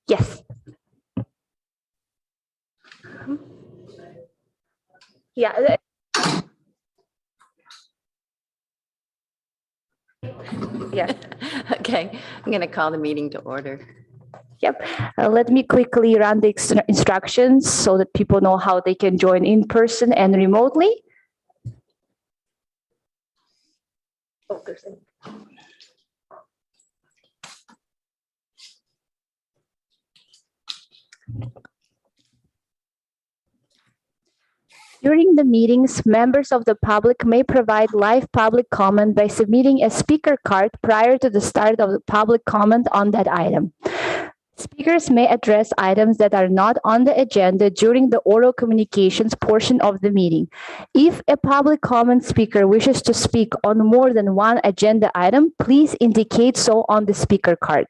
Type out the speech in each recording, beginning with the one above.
Yes. Yeah. Yeah. Okay, I'm going to call the meeting to order. Yep. Let me quickly run the instructions so that people know how they can join in person and remotely. Oh, there's a... During the meetings, members of the public may provide live public comment by submitting a speaker card prior to the start of the public comment on that item. Speakers may address items that are not on the agenda during the oral communications portion of the meeting. If a public comment speaker wishes to speak on more than one agenda item, please indicate so on the speaker card.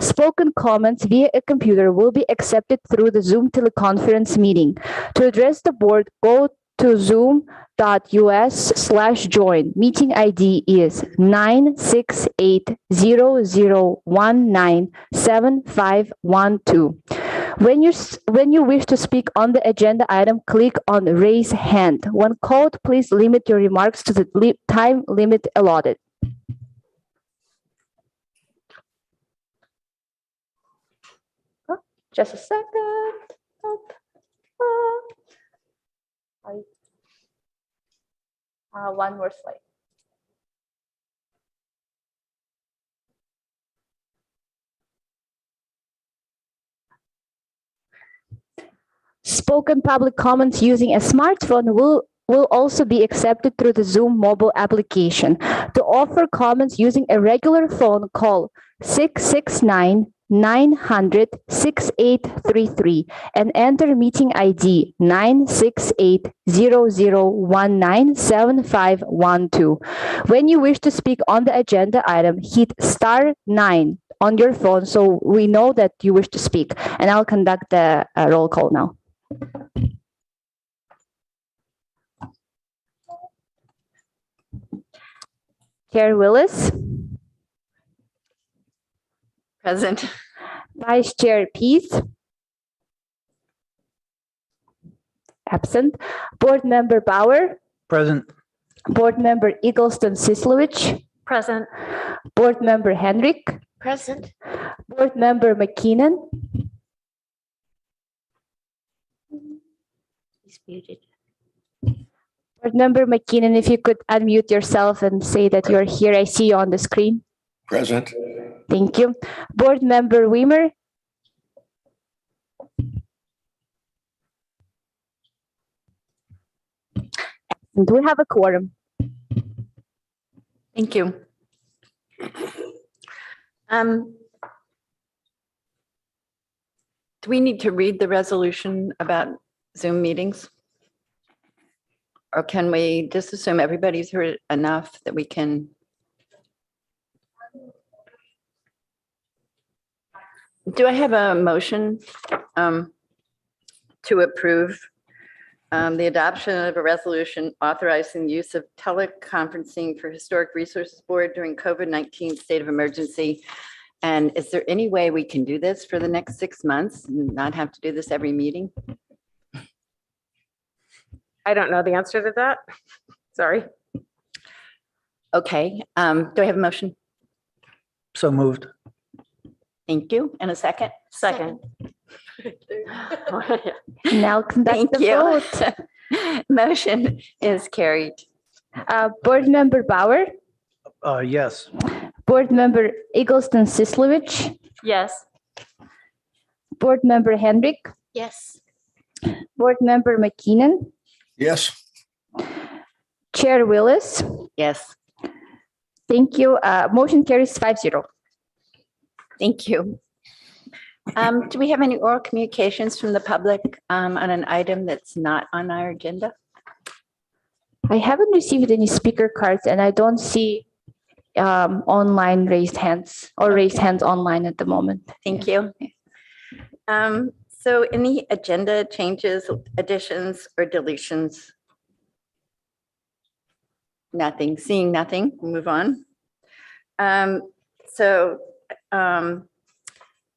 Spoken comments via a computer will be accepted through the Zoom teleconference meeting. To address the board, go to zoom.us/join. Meeting ID is 96800197512. When you wish to speak on the agenda item, click on raise hand. When called, please limit your remarks to the time limit allotted. Oh, just a second. One more slide. Spoken public comments using a smartphone will also be accepted through the Zoom mobile application. To offer comments using a regular phone, call 669-900-6833 and enter meeting ID 96800197512. When you wish to speak on the agenda item, hit *9 on your phone so we know that you wish to speak, and I'll conduct the roll call now. Chair Willis. Present. Vice Chair Pease. Absent. Board Member Bauer. Present. Board Member Eggleston Sislowich. Present. Board Member Henrik. Present. Board Member McKinnon. He's muted. Board Member McKinnon, if you could unmute yourself and say that you're here. I see you on the screen. Present. Thank you. Board Member Weimer. And we have a quorum. Thank you. Do we need to read the resolution about Zoom meetings? Or can we just assume everybody's heard it enough that we can? Do I have a motion to approve the adoption of a resolution authorizing the use of teleconferencing for Historic Resources Board during COVID-19 state of emergency? And is there any way we can do this for the next 6 months and not have to do this every meeting? I don't know the answer to that. Sorry. Okay, do I have a motion? So moved. Thank you. And a second? Second. Now conduct Thank the you. vote. Motion is carried. Board Member Bauer. Yes. Board Member Eggleston Sislowich. Yes. Board Member Henrik. Yes. Board Member McKinnon. Yes. Chair Willis. Yes. Thank you. Motion carries 5-0. Thank you. Do we have any oral communications from the public on an item that's not on our agenda? I haven't received any speaker cards, and I don't see online raised hands or raised hands online at the moment. Thank you. So any agenda changes, additions, or deletions? Nothing. Seeing nothing, we'll move on.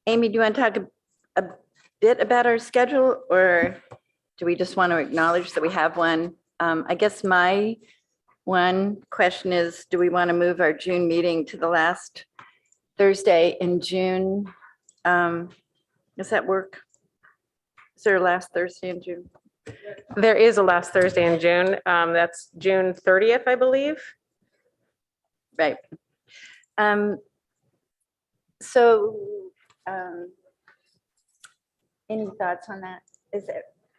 Amy, do you want to talk a bit about our schedule, or do we just want to acknowledge that we have one? I guess my one question is, do we want to move our June meeting to the last Thursday in June? Does that work? Is there a last Thursday in June? There is a last Thursday in June. That's June 30th, I believe. Right. So, any thoughts on that?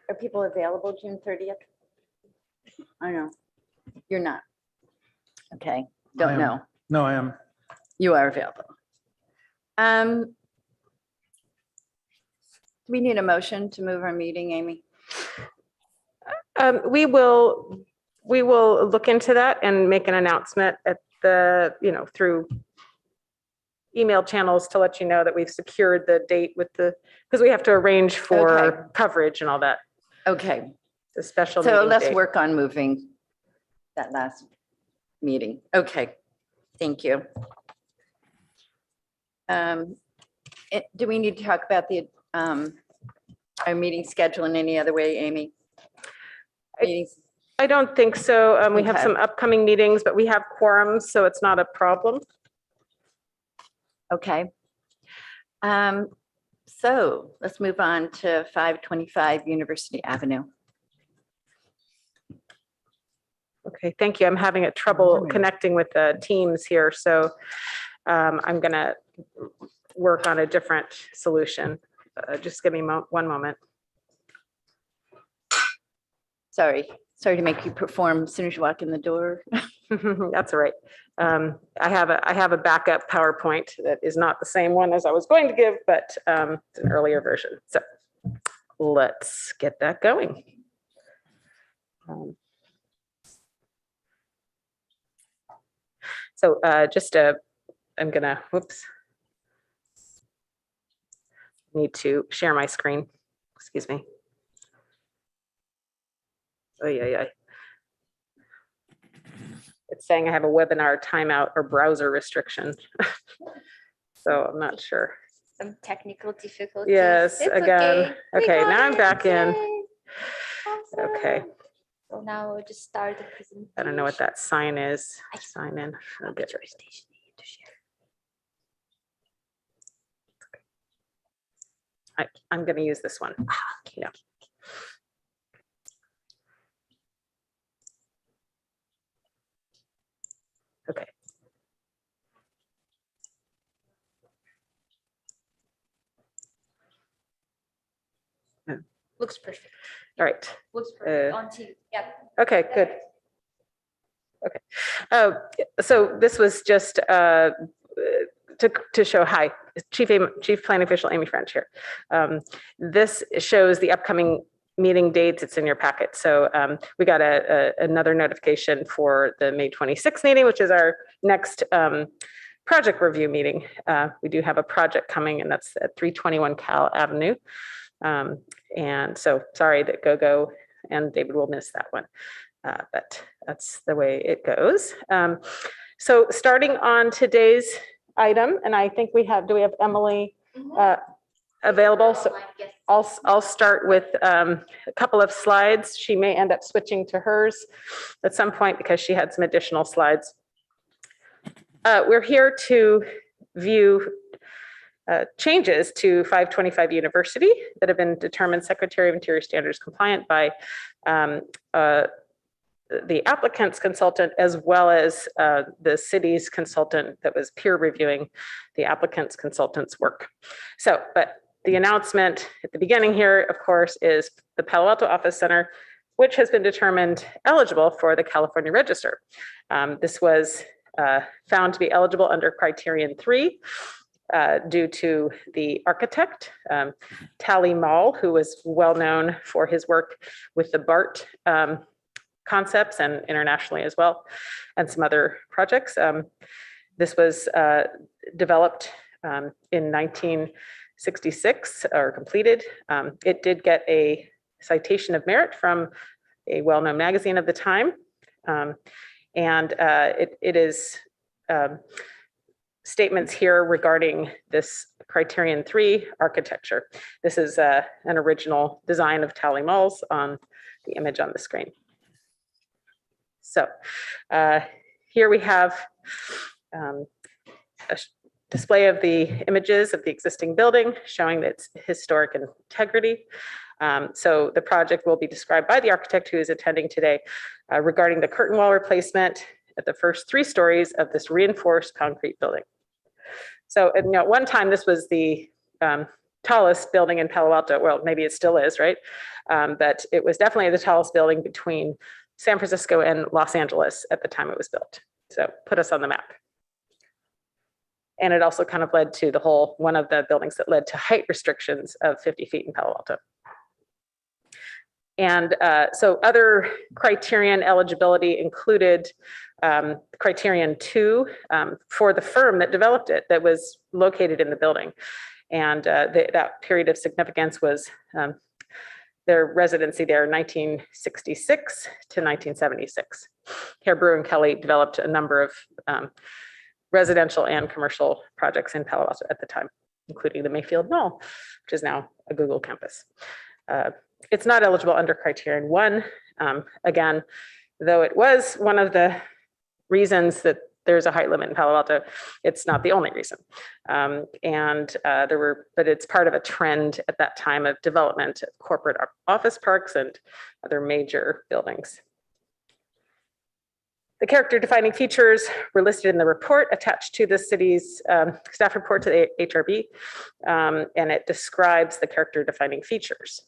Are people available June 30th? I know. You're not. Okay, I don't am. know. No, I am. You are available. Do we need a motion to move our meeting, Amy? We will look into that and make an announcement at the, through email channels to let you know that we've secured the date with because we have to arrange for Okay. coverage and all that, Okay, the special so meeting let's date. work on moving that last meeting. Okay, thank you. Do we need to talk about our meeting schedule in any other way, Amy? Meetings? I don't think so. We have Okay. some upcoming meetings, but we have quorums, so it's not a problem. Okay. So let's move on to 525 University Avenue. Okay, thank you. I'm having trouble Morning. connecting with the teams here, so I'm gonna work on a different solution. Just give me one moment. Sorry to make you perform as soon as you walk in the door. That's all right. I have a backup PowerPoint that is not the same one as I was going to give, but it's an earlier version. So let's get that going. I'm gonna, whoops. Need to share my screen. Excuse me. Oh, yeah. It's saying I have a webinar timeout or browser restriction. So I'm not sure. Some technical difficulties. Yes, It's again. We Okay, got now I'm it. back in. Yay. Awesome. Okay, So now we'll just start the presentation. I don't know what that sign is. Sign in. I'll get it. Presentation you need to share. I'm going to use this one. Okay. Yeah. Okay. Looks perfect. All right. Looks perfect on TV. Yep. Okay, good. Okay. So this was just to show, hi, Chief Planning Official Amy French here. This shows the upcoming meeting dates. It's in your packet. So we got another notification for the May 26th meeting, which is our next project review meeting. We do have a project coming, and that's at 321 Cal Avenue. And so sorry that GoGo and David will miss that one, but that's the way it goes. So starting on today's item, and I think do we have Emily available? So I'll start with a couple of slides. She may end up switching to hers at some point because she had some additional slides. We're here to view changes to 525 University that have been determined Secretary of Interior Standards compliant by the applicant's consultant, as well as the city's consultant that was peer reviewing the applicant's consultant's work. So, but the announcement at the beginning here, of course, is the Palo Alto Office Center, which has been determined eligible for the California Register. This was found to be eligible under criterion 3 due to the architect, Tally Mall, who was well known for his work with the BART concepts and internationally as well, and some other projects. This was developed in 1966 or completed. It did get a citation of merit from a well-known magazine of the time. It is statements here regarding this Criterion 3, architecture. This is an original design of Tally Malls on the image on the screen. So here we have a display of the images of the existing building showing its historic integrity. So the project will be described by the architect who is attending today regarding the curtain wall replacement at the first 3 stories of this reinforced concrete building. So at one time, this was the tallest building in Palo Alto. Well, maybe it still is, right? But it was definitely the tallest building between San Francisco and Los Angeles at the time it was built. So put us on the map. And it also kind of led to one of the buildings that led to height restrictions of 50 feet in Palo Alto. And so other criterion eligibility included Criterion 2 for the firm that developed it, that was located in the building. And that period of significance was their residency there, 1966 to 1976. Hrb and Kelly developed a number of residential and commercial projects in Palo Alto at the time, including the Mayfield Mall, which is now a Google campus. It's not eligible under Criterion 1. Again, though it was one of the reasons that there's a height limit in Palo Alto, it's not the only reason. But it's part of a trend at that time of development of corporate office parks and other major buildings. The character defining features were listed in the report attached to the city's staff report to the HRB, and it describes the character defining features.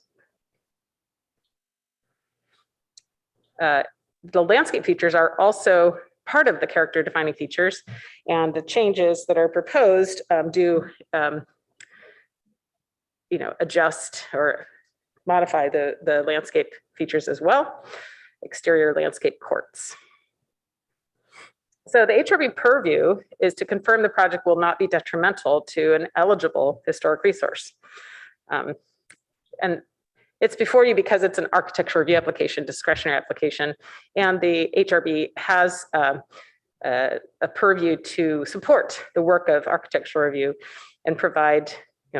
The landscape features are also part of the character defining features, and the changes that are proposed do adjust or modify the landscape features as well. Exterior landscape courts. So the Hrb Purview is to confirm the project will not be detrimental to an eligible historic resource. And it's before you because it's an architecture review application, discretionary application, and the Hrb has a purview to support the work of architectural review and provide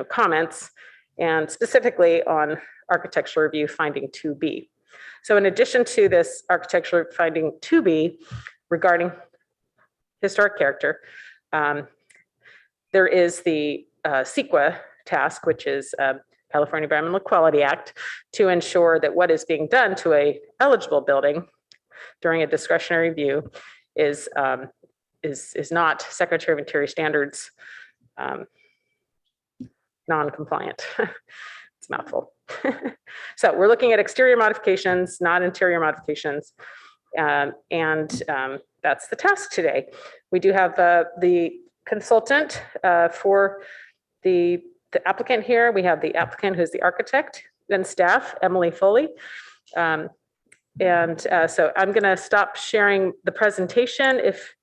comments, and specifically on architectural review finding 2B. So in addition to this architectural finding 2B regarding historic character, there is the CEQA task, which is California Environmental Quality Act, to ensure that what is being done to a eligible building during a discretionary review is not Secretary of Interior standards non-compliant. It's a mouthful. So we're looking at exterior modifications, not interior modifications, and that's the task today. We do have the consultant for the applicant here. We have the applicant who's the architect and staff, Emily Foley. So I'm going to stop sharing the presentation if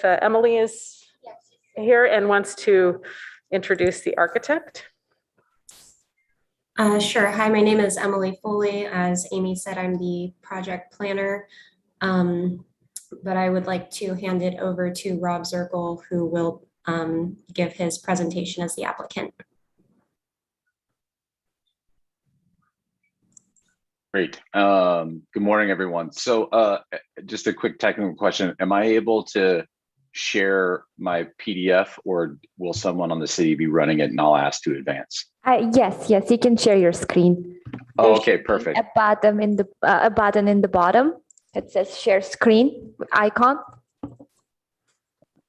Emily is here and wants to introduce the architect. Sure. Hi, my name is Emily Foley. As Amy said, I'm the project planner. But I would like to hand it over to Rob Zirkle, who will give his presentation as the applicant. Great. Good morning, everyone. So just a quick technical question. Am I able to share my PDF, or will someone on the city be running it and I'll ask to advance? Yes, you can share your screen. Oh, okay, perfect. A button in the bottom. It says share screen icon.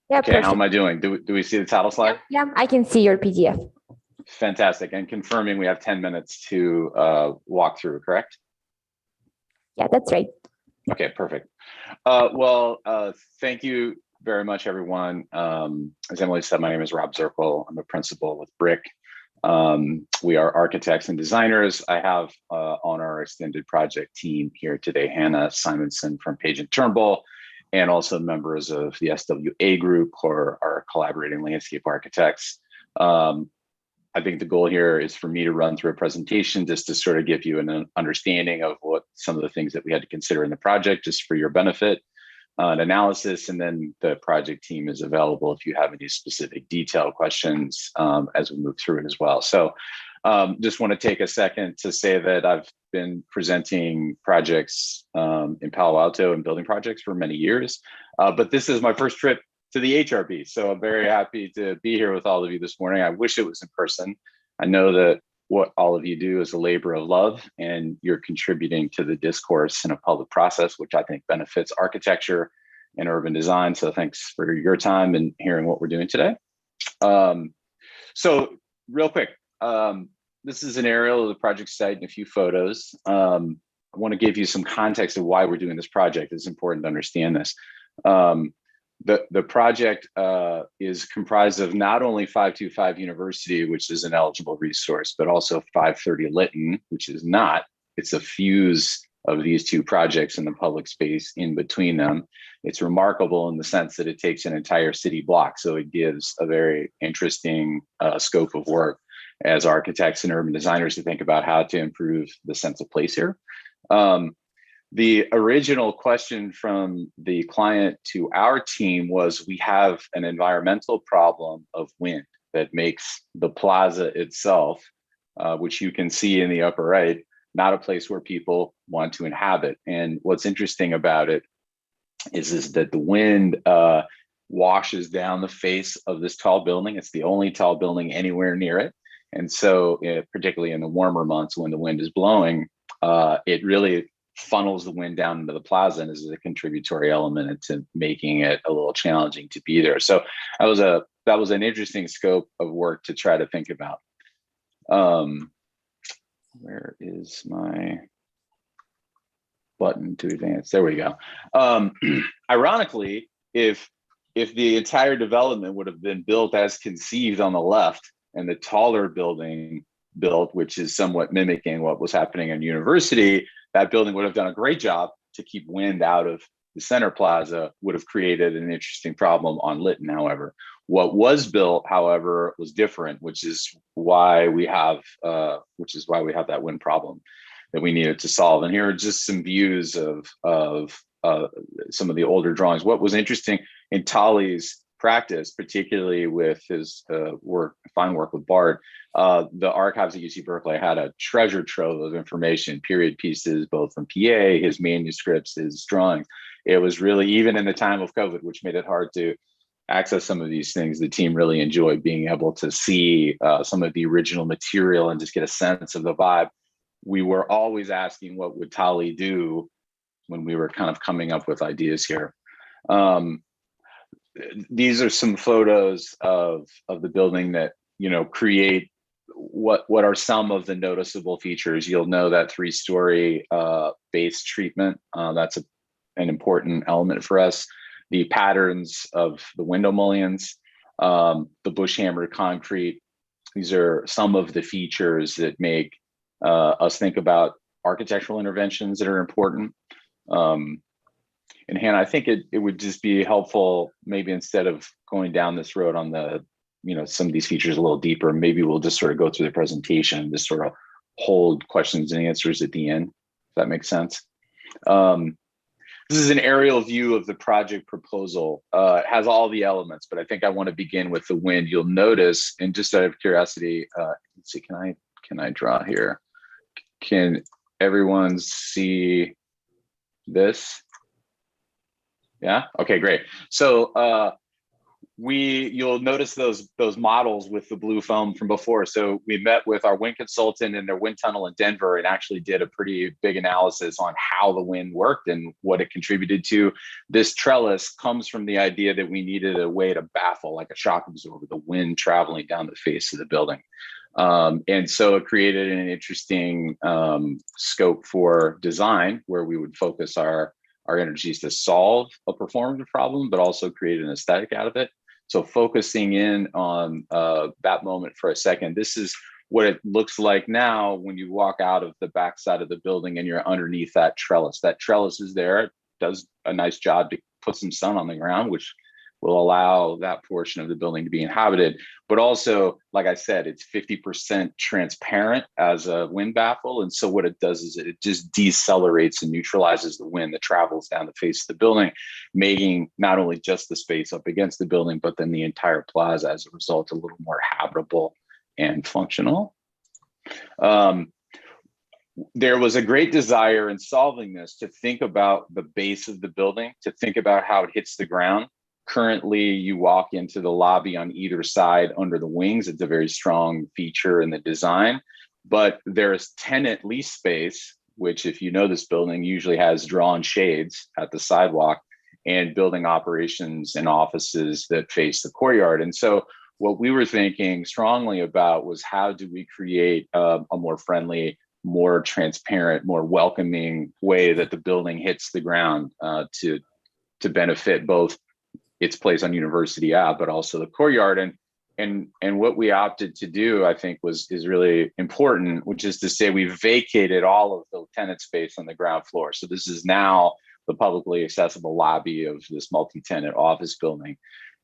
Yeah, okay, perfect. how am I doing? Do we see the title slide? Yeah, I can see your PDF. Fantastic. And confirming we have 10 minutes to walk through, correct? Yeah, that's right. Okay, perfect. Thank you very much, everyone. As Emily said, my name is Rob Zirkle. I'm a principal with BRIC. We are architects and designers. I have on our extended project team here today, Hannah Simonson from Page and Turnbull, and also members of the SWA group, who are our collaborating landscape architects. I think the goal here is for me to run through a presentation just to sort of give you an understanding of what some of the things that we had to consider in the project, just for your benefit. an analysis, and then the project team is available if you have any specific detailed questions as we move through it as well. So just want to take a second to say that I've been presenting projects in Palo Alto and building projects for many years, but this is my first trip to the HRB. So I'm very happy to be here with all of you this morning. I wish it was in person. I know that what all of you do is a labor of love, and you're contributing to the discourse in a public process, which I think benefits architecture and urban design. So thanks for your time and hearing what we're doing today. So real quick, this is an aerial of the project site and a few photos. I want to give you some context of why we're doing this project. It's important to understand this. The project is comprised of not only 525 University, which is an eligible resource, but also 530 Lytton, which is not. It's a fuse of these two projects in the public space in between them. It's remarkable in the sense that it takes an entire city block. So it gives a very interesting scope of work as architects and urban designers to think about how to improve the sense of place here. The original question from the client to our team was, we have an environmental problem of wind that makes the plaza itself, which you can see in the upper right, not a place where people want to inhabit. And what's interesting about it is that the wind washes down the face of this tall building. It's the only tall building anywhere near it. And so particularly in the warmer months when the wind is blowing, it really funnels the wind down into the plaza and is a contributory element to making it a little challenging to be there. So that was an interesting scope of work to try to think about. Where is my button to advance? There we go. Ironically, if the entire development would have been built as conceived on the left and the taller building built, which is somewhat mimicking what was happening in University, that building would have done a great job to keep wind out of the center plaza, would have created an interesting problem on Lytton. However, what was built, however, was different, which is why we have that wind problem that we needed to solve. And here are just some views of some of the older drawings. What was interesting in Tali's practice, particularly with his fine work with Bart, the archives at UC Berkeley had a treasure trove of information, period pieces, both from PA, his manuscripts, his drawings. It was really, even in the time of COVID, which made it hard to access some of these things, the team really enjoyed being able to see some of the original material and just get a sense of the vibe. We were always asking, what would Tali do when we were kind of coming up with ideas here. These are some photos of the building that, create what are some of the noticeable features. You'll know that 3-story base treatment, that's an important element for us. The patterns of the window mullions, the bush hammered concrete. These are some of the features that make us think about architectural interventions that are important. And Hannah, I think it would just be helpful, maybe instead of going down this road on the, some of these features a little deeper, maybe we'll just sort of go through the presentation and just sort of hold questions and answers at the end, if that makes sense. This is an aerial view of the project proposal. It has all the elements, but I think I want to begin with the wind. You'll notice, and just out of curiosity, let's see, can I draw here? Can everyone see this? Yeah. Okay. Great. So you'll notice those models with the blue foam from before. So we met with our wind consultant in their wind tunnel in Denver and actually did a pretty big analysis on how the wind worked and what it contributed to. This trellis comes from the idea that we needed a way to baffle, like a shock absorber, the wind traveling down the face of the building. And so it created an interesting scope for design where we would focus our energies to solve a performative problem, but also create an aesthetic out of it. So focusing in on that moment for a second, this is what it looks like now when you walk out of the backside of the building and you're underneath that trellis. That trellis is there, it does a nice job to put some sun on the ground, which will allow that portion of the building to be inhabited. But also, like I said, it's 50% transparent as a wind baffle. And so what it does is it just decelerates and neutralizes the wind that travels down the face of the building, making not only just the space up against the building, but then the entire plaza as a result a little more habitable and functional. There was a great desire in solving this to think about the base of the building, to think about how it hits the ground. Currently, you walk into the lobby on either side under the wings. It's a very strong feature in the design, but there is tenant lease space, which if you know this building usually has drawn shades at the sidewalk, and building operations and offices that face the courtyard. And so what we were thinking strongly about was how do we create a more friendly, more transparent, more welcoming way that the building hits the ground to benefit both its place on University Ave, but also the courtyard. And what we opted to do, I think, is really important, which is to say we vacated all of the tenant space on the ground floor. So this is now the publicly accessible lobby of this multi-tenant office building.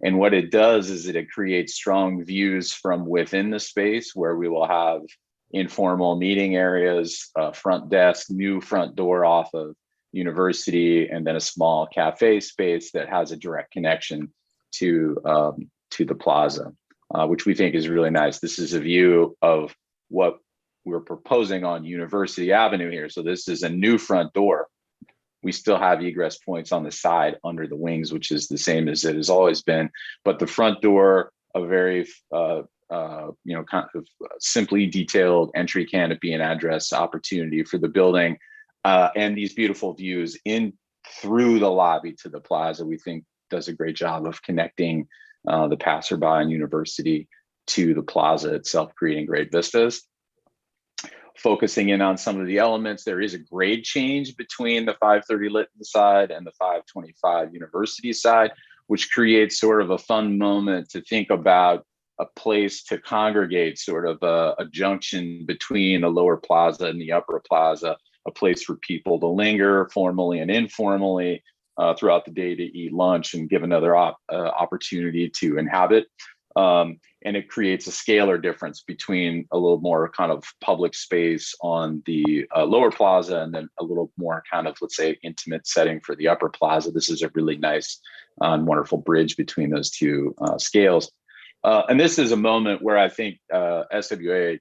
And what it does is that it creates strong views from within the space where we will have informal meeting areas, front desk, new front door off of University, and then a small cafe space that has a direct connection to the plaza, which we think is really nice. This is a view of what we're proposing on University Avenue here. So this is a new front door. We still have egress points on the side under the wings, which is the same as it has always been. But the front door, a very kind of simply detailed entry canopy and address opportunity for the building, and these beautiful views in through the lobby to the plaza, we think does a great job of connecting the passerby and University to the plaza itself, creating great vistas. Focusing in on some of the elements, there is a grade change between the 530 Lytton side and the 525 University side, which creates sort of a fun moment to think about a place to congregate, sort of a junction between the lower plaza and the upper plaza, a place for people to linger formally and informally throughout the day to eat lunch and give another opportunity to inhabit. And it creates a scalar difference between a little more kind of public space on the lower plaza and then a little more kind of, let's say, intimate setting for the upper plaza. This is a really nice and wonderful bridge between those two scales. And this is a moment where I think SWA,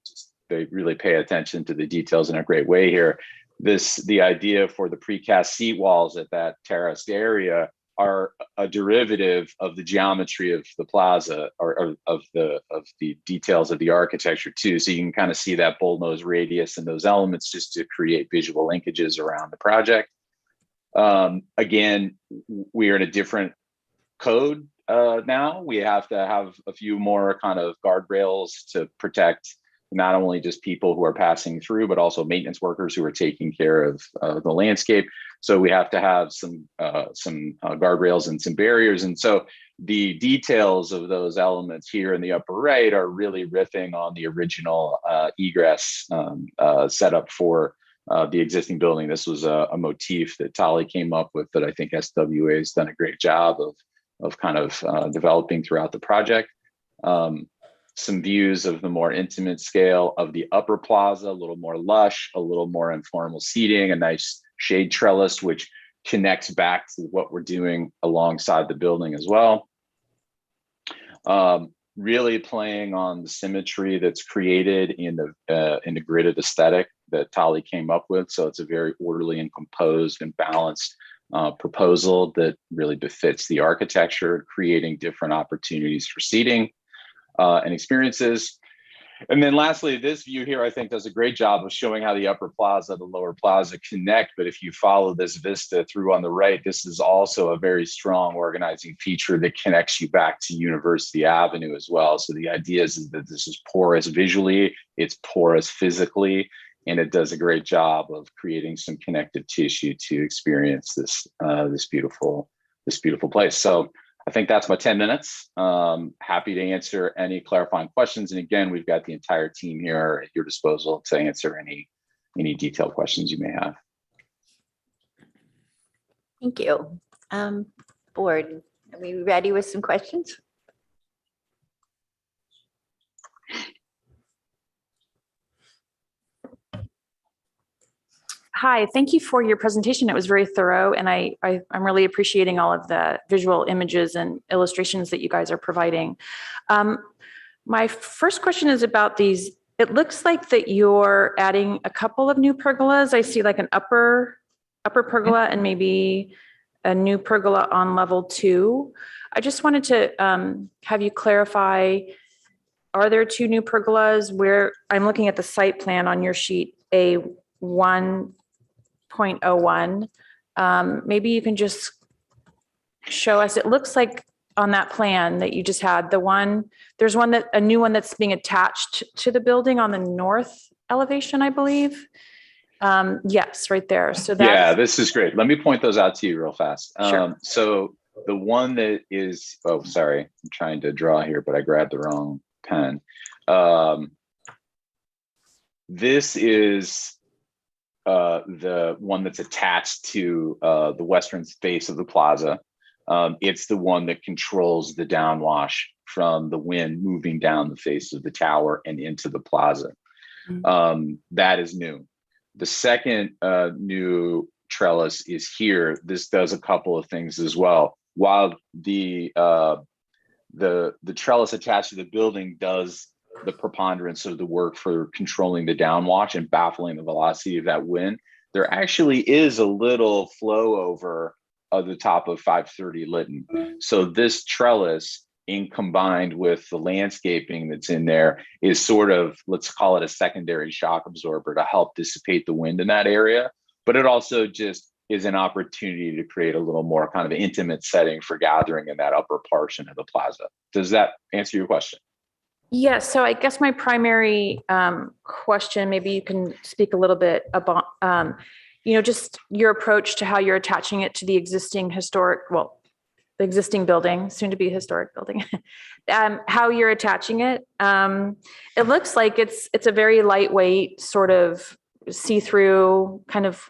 they really pay attention to the details in a great way here. The idea for the precast seat walls at that terraced area are a derivative of the geometry of the plaza, or of the details of the architecture too. So you can kind of see that bullnose radius and those elements just to create visual linkages around the project. Again, we are in a different code now. We have to have a few more kind of guardrails to protect not only just people who are passing through, but also maintenance workers who are taking care of the landscape. So we have to have some guardrails and some barriers. And so the details of those elements here in the upper right are really riffing on the original egress setup for the existing building. This was a motif that Tali came up with that I think SWA has done a great job of kind of developing throughout the project. Some views of the more intimate scale of the upper plaza, a little more lush, a little more informal seating, a nice shade trellis, which connects back to what we're doing alongside the building as well. Really playing on the symmetry that's created in the gridded aesthetic that Tali came up with. So it's a very orderly and composed and balanced proposal that really befits the architecture, creating different opportunities for seating and experiences. And then lastly, this view here, I think, does a great job of showing how the upper plaza, the lower plaza connect. But if you follow this vista through on the right, this is also a very strong organizing feature that connects you back to University Avenue as well. So the idea is that this is porous visually, it's porous physically, and it does a great job of creating some connective tissue to experience this beautiful place. So I think that's my 10 minutes. Happy to answer any clarifying questions. And again, we've got the entire team here at your disposal to answer any detailed questions you may have. Thank you. Board, Are we ready with some questions? Hi, thank you for your presentation. It was very thorough, and I'm really appreciating all of the visual images and illustrations that you guys are providing. My first question is about these. It looks like that you're adding a couple of new pergolas. I see like an upper pergola and maybe a new pergola on level 2. I just wanted to have you clarify, are there 2 new pergolas? Where I'm looking at the site plan on your sheet A1.01. Maybe you can just show us, it looks like on that plan that you just had, there's a new one that's being attached to the building on the north elevation, I believe. Yes, right there. So Yeah, this is great. Let me point those out to you real fast. Sure. So the one that is, oh, sorry, I'm trying to draw here, but I grabbed the wrong pen. This is the one that's attached to the western face of the plaza. It's the one that controls the downwash from the wind moving down the face of the tower and into the plaza. That is new. The second new trellis is here. This does a couple of things as well. While the trellis attached to the building does the preponderance of the work for controlling the downwash and baffling the velocity of that wind, there actually is a little flow over the top of 530 Lytton. So this trellis, in combined with the landscaping that's in there, is sort of, let's call it a secondary shock absorber to help dissipate the wind in that area. But it also just is an opportunity to create a little more kind of intimate setting for gathering in that upper portion of the plaza. Does that answer your question? Yes. So I guess my primary question, maybe you can speak a little bit about, just your approach to how you're attaching it to the existing the existing building, soon to be historic building, how you're attaching it. It looks like it's a very lightweight, sort of see-through, kind of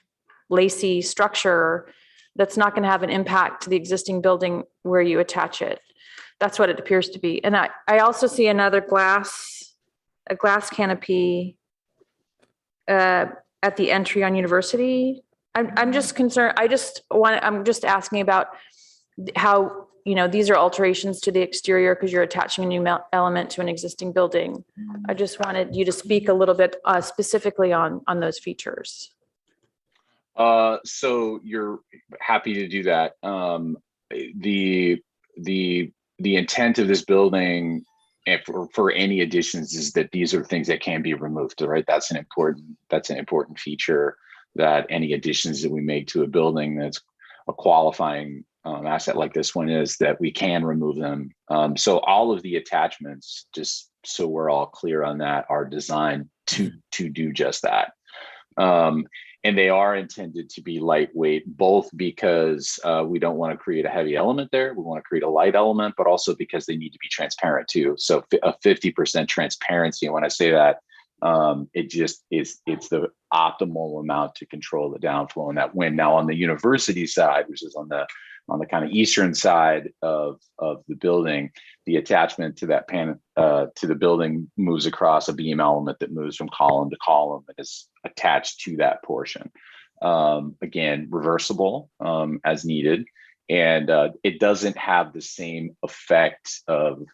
lacy structure that's not going to have an impact to the existing building where you attach it. That's what it appears to be. And I also see a glass canopy at the entry on University. I'm just concerned. I'm just asking about how, these are alterations to the exterior because you're attaching a new element to an existing building. I just wanted you to speak a little bit specifically on those features. So you're happy to do that. The intent of this building, and for any additions, is that these are things that can be removed, right? That's an important feature, that any additions that we make to a building that's a qualifying asset like this one is, that we can remove them. So all of the attachments, just so we're all clear on that, are designed to do just that. And they are intended to be lightweight, both because we don't want to create a heavy element there. We want to create a light element, but also because they need to be transparent too. So a 50% transparency, and when I say that, it's the optimal amount to control the downflow and that wind. Now on the University side, which is on the kind of eastern side of the building, the attachment to that to the building moves across a beam element that moves from column to column and is attached to that portion. Again, reversible as needed, and it doesn't have the same effect of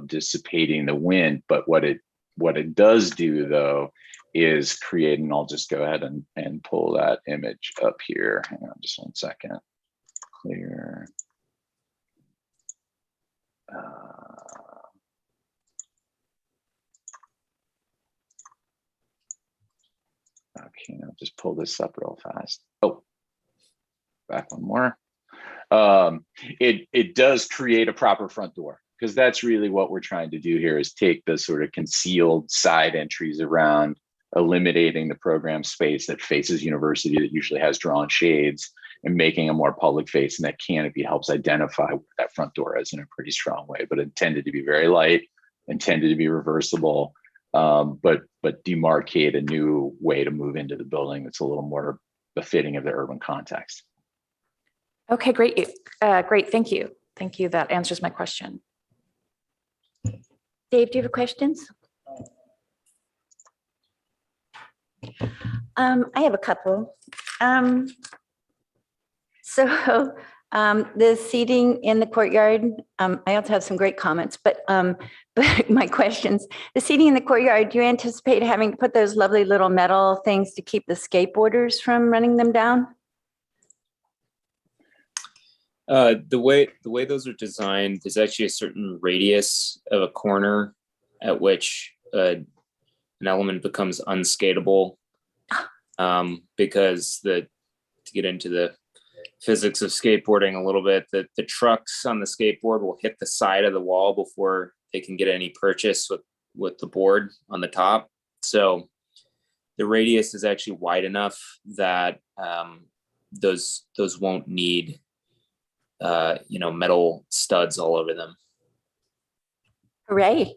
dissipating the wind. But what it does do, though, is create, and I'll just go ahead and pull that image up here. Hang on just one second. Clear. Okay, I'll just pull this up real fast. Oh, back one more. It does create a proper front door, because that's really what we're trying to do here, is take the sort of concealed side entries around, eliminating the program space that faces University that usually has drawn shades, and making a more public face. And that canopy helps identify where that front door is in a pretty strong way, but intended to be very light, intended to be reversible, but demarcate a new way to move into the building that's a little more befitting of the urban context. Okay, great. Great. Thank you. Thank you. That answers my question. Dave, do you have questions? I have a couple. So the seating in the courtyard, I also have some great comments, but my questions, the seating in the courtyard, do you anticipate having to put those lovely little metal things to keep the skateboarders from running them down? The way those are designed, there's actually a certain radius of a corner at which an element becomes unskatable, because to get into the physics of skateboarding a little bit, the trucks on the skateboard will hit the side of the wall before they can get any purchase with the board on the top. So the radius is actually wide enough that those won't need metal studs all over them. Hooray.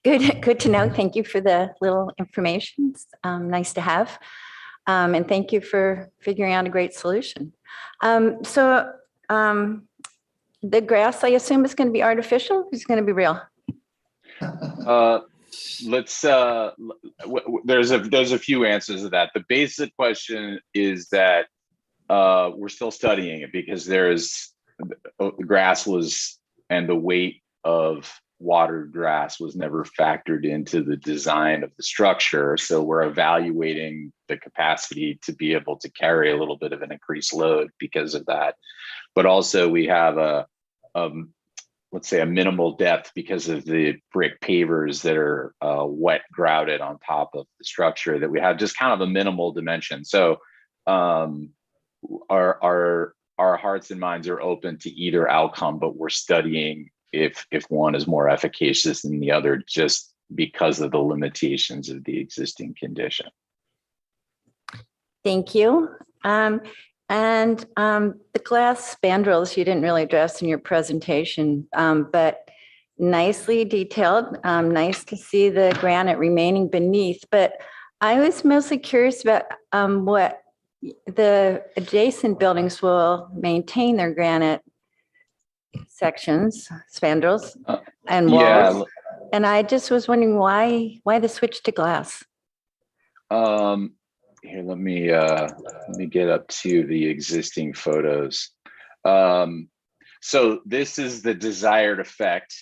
Good to know. Thank you for the little information. Nice to have. And thank you for figuring out a great solution. So the grass, I assume, is going to be artificial? It's going to be real? There's a few answers to that. The basic question is that we're still studying it because the grass and the weight of watered grass was never factored into the design of the structure. So we're evaluating the capacity to be able to carry a little bit of an increased load because of that. But also we have let's say a minimal depth because of the brick pavers that are wet grouted on top of the structure, that we have just kind of a minimal dimension. So our hearts and minds are open to either outcome, but we're studying if one is more efficacious than the other just because of the limitations of the existing condition. Thank you. And the glass spandrels you didn't really address in your presentation, but nicely detailed. Nice to see the granite remaining beneath. But I was mostly curious about what the adjacent buildings will maintain their granite sections, spandrels, and walls. Yeah. And I just was wondering why the switch to glass? Here, let me get up to the existing photos. So this is the desired effect,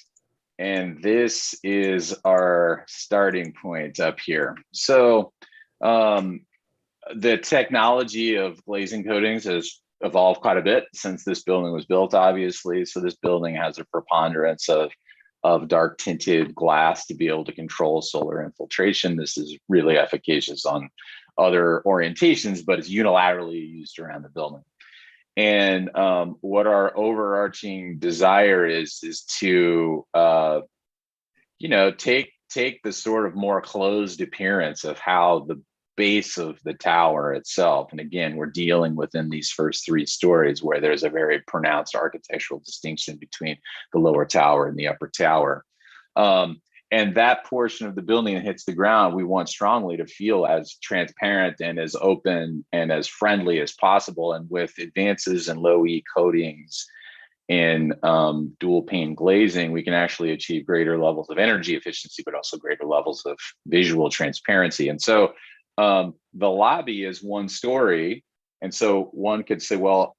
and this is our starting point up here. So the technology of glazing coatings has evolved quite a bit since this building was built, obviously. So this building has a preponderance of dark tinted glass to be able to control solar infiltration. This is really efficacious on other orientations, but it's unilaterally used around the building. And what our overarching desire is to take the sort of more closed appearance of how the base of the tower itself. And again, we're dealing within these first 3 stories where there's a very pronounced architectural distinction between the lower tower and the upper tower. And that portion of the building that hits the ground, we want strongly to feel as transparent and as open and as friendly as possible. And with advances in low E coatings in dual pane glazing, we can actually achieve greater levels of energy efficiency, but also greater levels of visual transparency. And so the lobby is 1 story. And so one could say, well,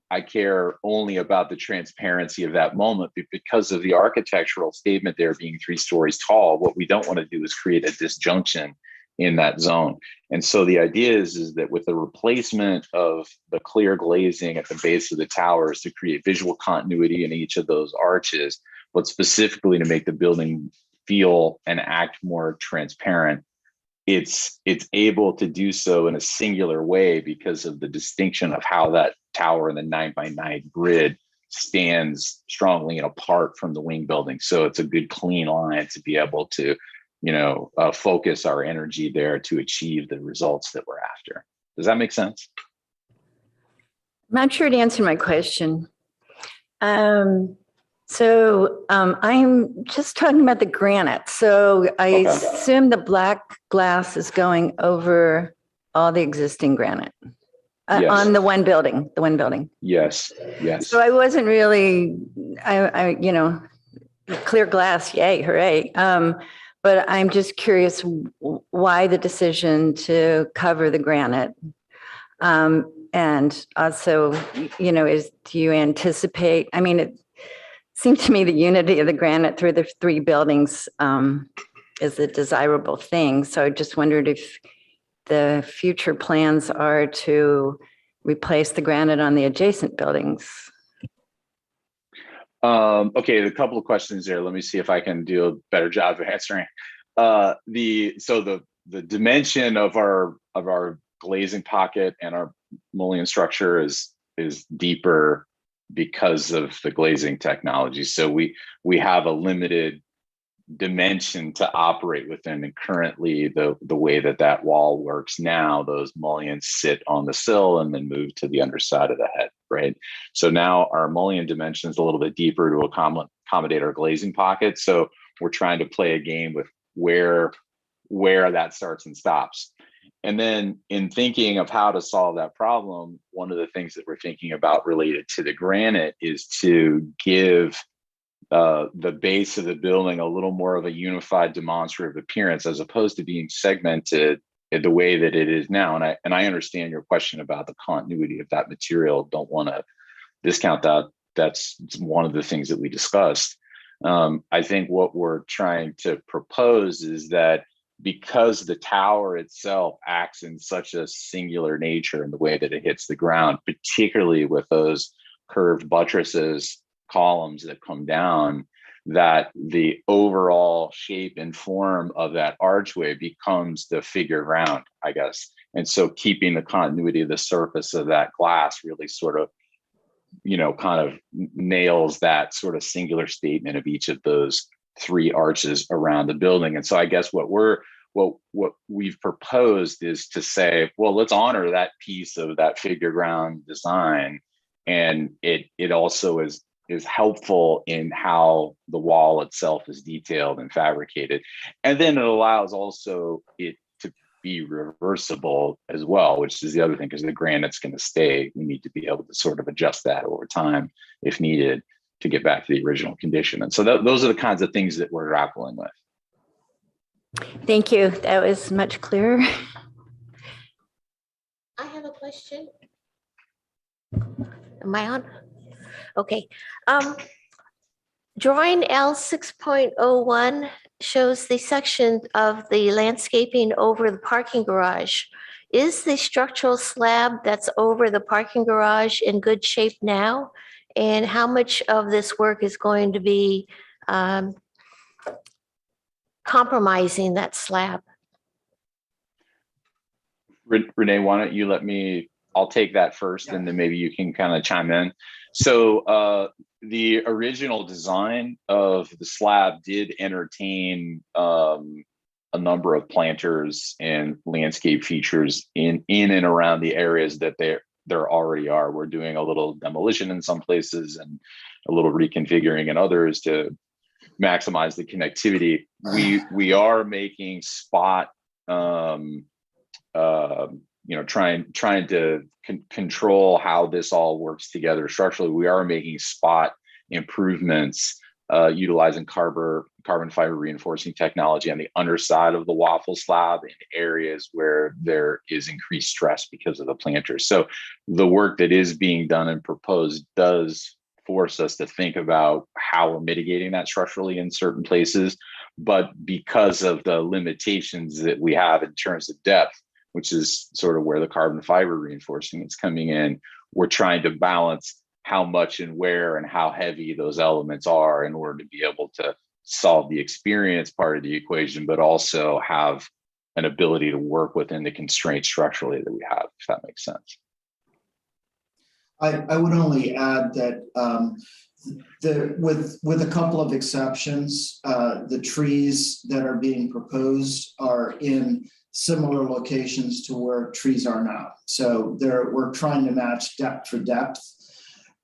I care only about the transparency of that moment, but because of the architectural statement there being 3 stories tall, what we don't want to do is create a disjunction in that zone. And so the idea is that with the replacement of the clear glazing at the base of the towers to create visual continuity in each of those arches, but specifically to make the building feel and act more transparent, it's able to do so in a singular way because of the distinction of how that tower in the 9x9 grid stands strongly and apart from the wing building. So it's a good clean line to be able to, focus our energy there to achieve the results that we're after. Does that make sense? I'm not sure to answer my question. So I'm just talking about the granite. So I assume the black glass is going over all the existing granite. Yes. On the one building. Yes, yes. So I wasn't really, clear glass, yay, hooray. But I'm just curious why the decision to cover the granite? And also, do you anticipate, it seemed to me the unity of the granite through the three buildings is a desirable thing. So I just wondered if the future plans are to replace the granite on the adjacent buildings. Okay, a couple of questions there. Let me see if I can do a better job of answering. The dimension of our glazing pocket and our mullion structure is deeper because of the glazing technology. So we have a limited dimension to operate within, and currently the way that wall works now, those mullions sit on the sill and then move to the underside of the head, right? So now our mullion dimension is a little bit deeper to accommodate our glazing pocket. So we're trying to play a game with where that starts and stops. And then in thinking of how to solve that problem, one of the things that we're thinking about related to the granite is to give the base of the building a little more of a unified demonstrative appearance, as opposed to being segmented the way that it is now. And I understand your question about the continuity of that material. Don't want to discount that. That's one of the things that we discussed. I think what we're trying to propose is that because the tower itself acts in such a singular nature in the way that it hits the ground, particularly with those curved buttresses, columns that come down, that the overall shape and form of that archway becomes the figure ground, I guess. And so keeping the continuity of the surface of that glass really sort of, kind of nails that sort of singular statement of each of those three arches around the building. And so I guess what we've proposed is to say, well, let's honor that piece of that figure ground design. And it also is helpful in how the wall itself is detailed and fabricated. And then it allows also it to be reversible as well, which is the other thing, because the granite's going to stay. We need to be able to sort of adjust that over time if needed to get back to the original condition. And so those are the kinds of things that we're grappling with. Thank you. That was much clearer. I have a question. Am I on? Okay. Drawing L 6.01 shows the section of the landscaping over the parking garage. Is the structural slab that's over the parking garage in good shape now? And how much of this work is going to be compromising that slab? Renee, why don't you I'll take that first, and then maybe you can kind of chime in. So the original design of the slab did entertain a number of planters and landscape features in and around the areas that there already are. We're doing a little demolition in some places and a little reconfiguring in others to maximize the connectivity. We are making spot trying to control how this all works together structurally. We are making spot improvements utilizing carbon fiber reinforcing technology on the underside of the waffle slab in areas where there is increased stress because of the planters. So the work that is being done and proposed does force us to think about how we're mitigating that structurally in certain places. But because of the limitations that we have in terms of depth, which is sort of where the carbon fiber reinforcing is coming in, we're trying to balance how much and where and how heavy those elements are in order to be able to solve the experience part of the equation, but also have an ability to work within the constraints structurally that we have, if that makes sense. I would only add that with a couple of exceptions, the trees that are being proposed are in similar locations to where trees are now. So we're trying to match depth for depth.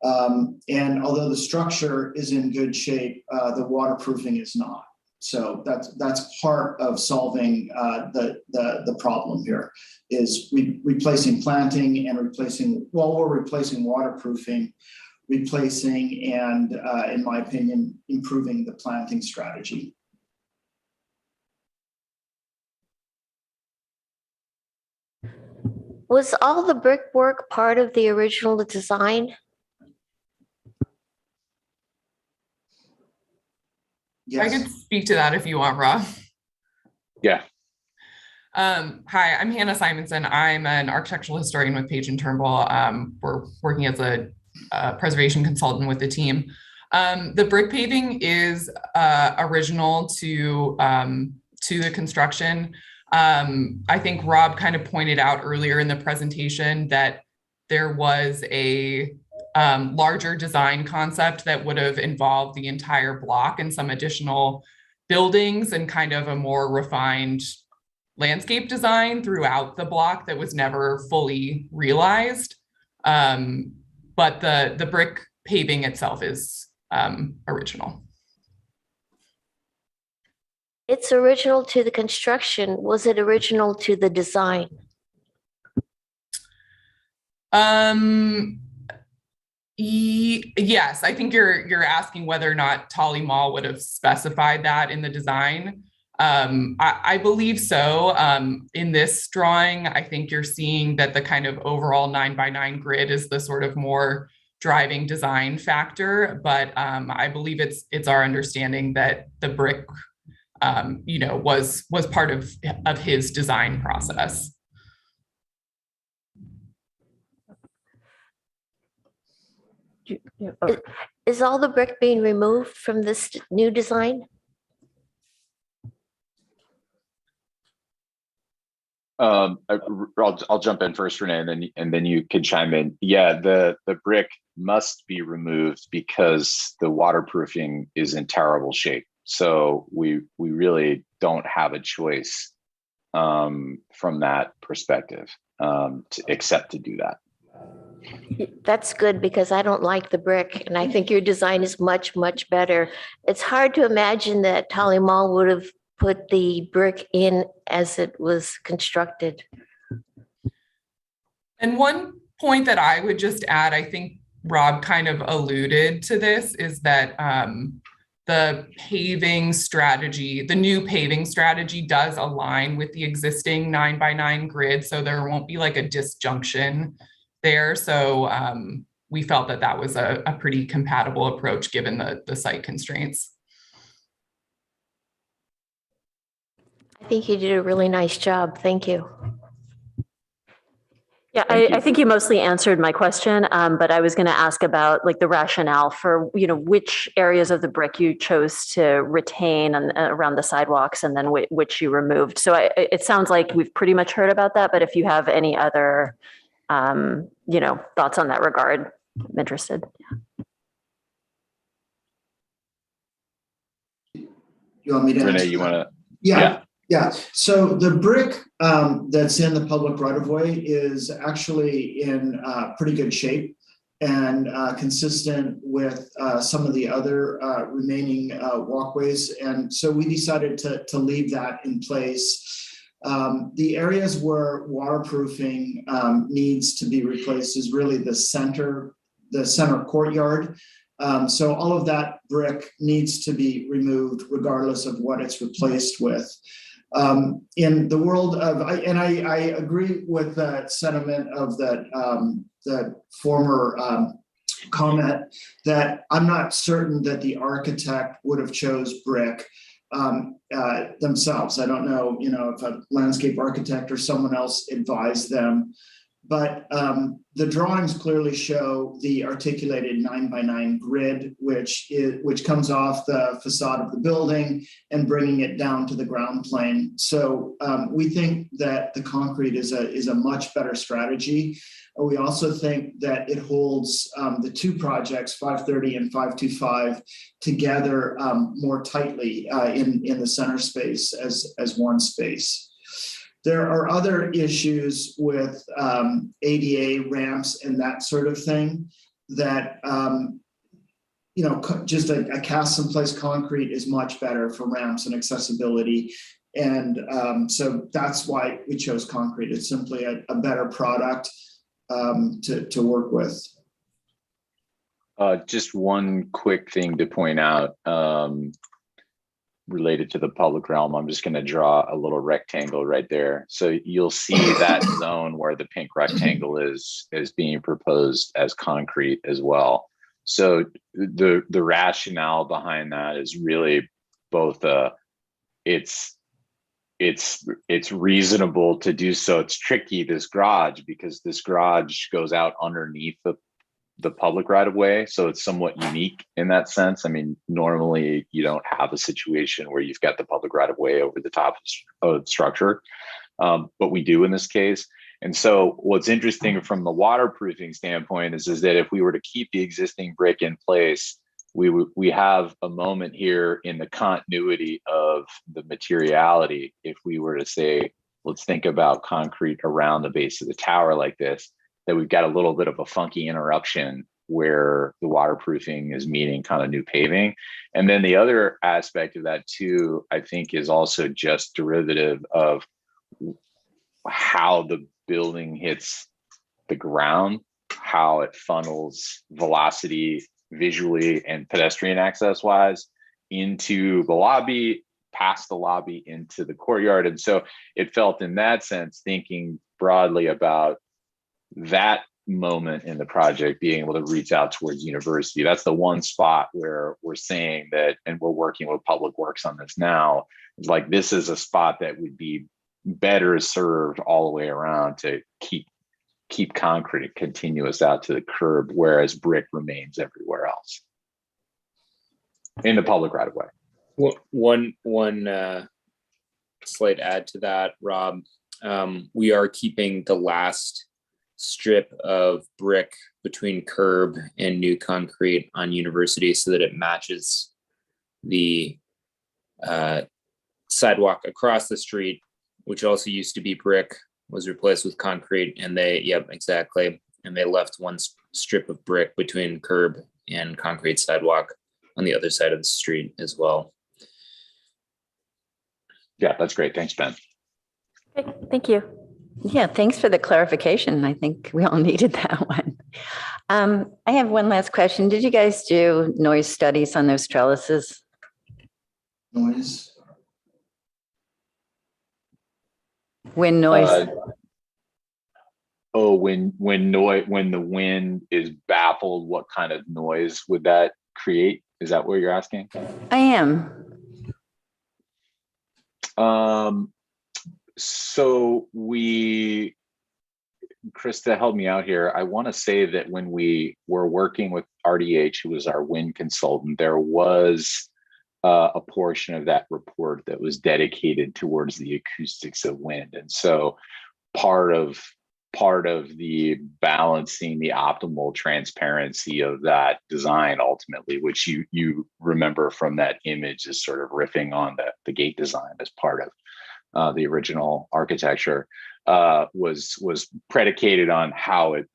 And although the structure is in good shape, the waterproofing is not. So that's part of solving the problem here, is replacing planting and replacing waterproofing, replacing and in my opinion, improving the planting strategy. Was all the brickwork part of the original design? Yes. I could speak to that if you want, Rob. Yeah. Hi, I'm Hannah Simonson. I'm an architectural historian with Page and Turnbull. We're working as a preservation consultant with the team. The brick paving is original to the construction. I think Rob kind of pointed out earlier in the presentation that there was a larger design concept that would have involved the entire block and some additional buildings and kind of a more refined landscape design throughout the block that was never fully realized. But the brick paving itself is original. It's original to the construction. Was it original to the design? Yes, I think you're asking whether or not Tolly Mall would have specified that in the design. I believe so. In this drawing, I think you're seeing that the kind of overall 9x9 grid is the sort of more driving design factor, but I believe it's our understanding that the brick was part of his design process. Is all the brick being removed from this new design? I'll jump in first, Renee, and then you can chime in. Yeah, the brick must be removed because the waterproofing is in terrible shape. So we really don't have a choice from that perspective except to do that. That's good, because I don't like the brick and I think your design is much, much better. It's hard to imagine that Tolly Mall would have put the brick in as it was constructed. And one point that I would just add, I think Rob kind of alluded to this, is that the paving strategy, the new paving strategy does align with the existing 9x9 grid. So there won't be like a disjunction there. So we felt that that was a pretty compatible approach given the site constraints. I think you did a really nice job. Thank you. Yeah, I think you mostly answered my question, but I was going to ask about like the rationale for, which areas of the brick you chose to retain around the sidewalks and then which you removed. So it sounds like we've pretty much heard about that, but if you have any other, thoughts on that regard, I'm interested. You want me to Renee, answer you want to? Yeah. So the brick that's in the public right-of-way is actually in pretty good shape and consistent with some of the other remaining walkways. And so we decided to leave that in place. The areas where waterproofing needs to be replaced is really the center courtyard. So all of that brick needs to be removed regardless of what it's replaced with. In the world of, I agree with that sentiment of that former comment that I'm not certain that the architect would have chose brick themselves. I don't know, if a landscape architect or someone else advised them, but the drawings clearly show the articulated 9x9 grid, which comes off the facade of the building and bringing it down to the ground plane. So we think that the concrete is a much better strategy. We also think that it holds the two projects, 530 and 525, together more tightly in the center space as one space. There are other issues with ADA ramps and that sort of thing that, just a cast in place concrete is much better for ramps and accessibility. And so that's why we chose concrete. It's simply a better product to work with. Just one quick thing to point out related to the public realm. I'm just going to draw a little rectangle right there. So you'll see that zone where the pink rectangle is being proposed as concrete as well. So the rationale behind that is really both it's reasonable to do so. It's tricky, this garage, because this garage goes out underneath the public right of way. So it's somewhat unique in that sense. I mean, normally you don't have a situation where you've got the public right of way over the top of the structure, but we do in this case. And so what's interesting from the waterproofing standpoint is that if we were to keep the existing brick in place, we have a moment here in the continuity of the materiality. If we were to say, let's think about concrete around the base of the tower like this, that we've got a little bit of a funky interruption where the waterproofing is meeting kind of new paving. And then the other aspect of that too, I think, is also just derivative of how the building hits the ground, how it funnels velocity visually and pedestrian access wise into the lobby, past the lobby into the courtyard. And so it felt in that sense, thinking broadly about that moment in the project, being able to reach out towards university. That's the one spot where we're saying that, and we're working with Public Works on this now, it's like this is a spot that would be better served all the way around to keep concrete continuous out to the curb, whereas brick remains everywhere else in the public right of way. One slight add to that, Rob. We are keeping the last strip of brick between curb and new concrete on University so that it matches the sidewalk across the street, which also used to be brick, was replaced with concrete. And exactly. And they left one strip of brick between curb and concrete sidewalk on the other side of the street as well. Yeah, that's great. Thanks, Ben. Okay, thank you. Yeah, thanks for the clarification. I think we all needed that one. I have one last question. Did you guys do noise studies on those trellises? Noise. Wind noise? When the wind is baffled, what kind of noise would that create? Is that what you're asking? I am. So Krista, help me out here. I want to say that when we were working with RDH, who was our wind consultant, there was a portion of that report that was dedicated towards the acoustics of wind. And so part of the balancing the optimal transparency of that design ultimately, which you remember from that image, is sort of riffing on the gate design as part of the original architecture, was predicated on how it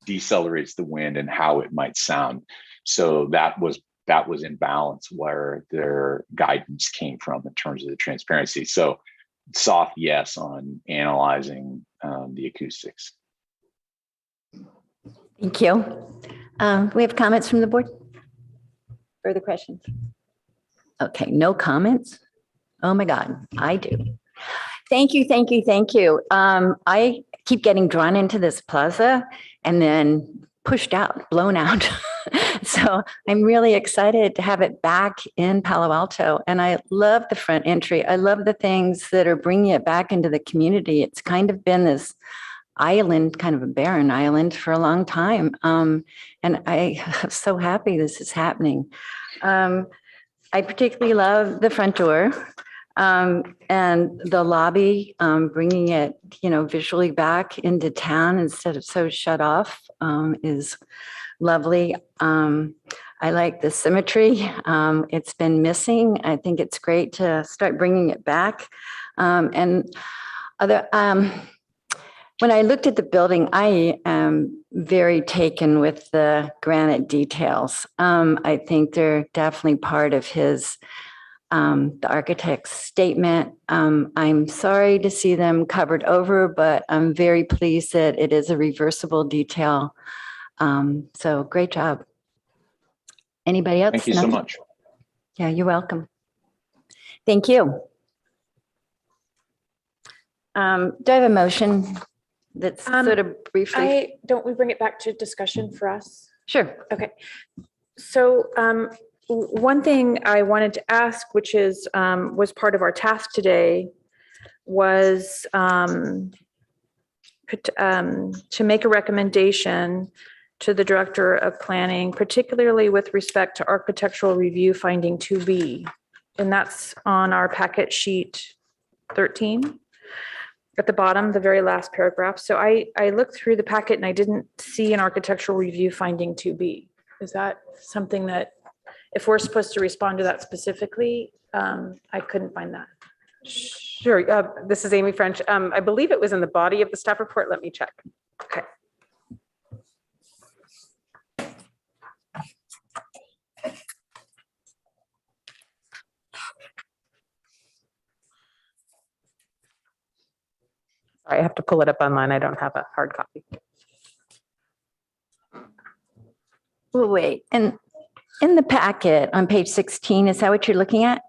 decelerates the wind and how it might sound. So that was in balance where their guidance came from in terms of the transparency. So soft yes on analyzing the acoustics. Thank you. We have comments from the board? Further questions? Okay, no comments? Oh my God, I do. Thank you, thank you, thank you. I keep getting drawn into this plaza and then pushed out, blown out. So I'm really excited to have it back in Palo Alto. And I love the front entry. I love the things that are bringing it back into the community. It's kind of been this island, kind of a barren island for a long time. And I'm so happy this is happening. I particularly love the front door. And the lobby, bringing it, visually back into town instead of so shut off, is lovely. I like the symmetry. It's been missing. I think it's great to start bringing it back. When I looked at the building, I am very taken with the granite details. I think they're definitely part of his, the architect's statement. I'm sorry to see them covered over, but I'm very pleased that it is a reversible detail. So great job. Anybody else? Thank you so Nothing? much. Yeah, you're welcome. Thank you. Do I have a motion that's sort of briefly? Don't we bring it back to discussion for us? Sure. Okay. So one thing I wanted to ask, which is was part of our task today, was to make a recommendation to the Director of Planning, particularly with respect to architectural review finding 2B. And that's on our packet sheet 13 at the bottom, the very last paragraph. So I looked through the packet and I didn't see an architectural review finding 2B. Is that something that, if we're supposed to respond to that specifically, I couldn't find that. Sure. This is Amy French. I believe it was in the body of the staff report. Let me check. Okay. Sorry, I have to pull it up online. I don't have a hard copy. Well, wait, and in the packet on page 16, is that what you're looking at?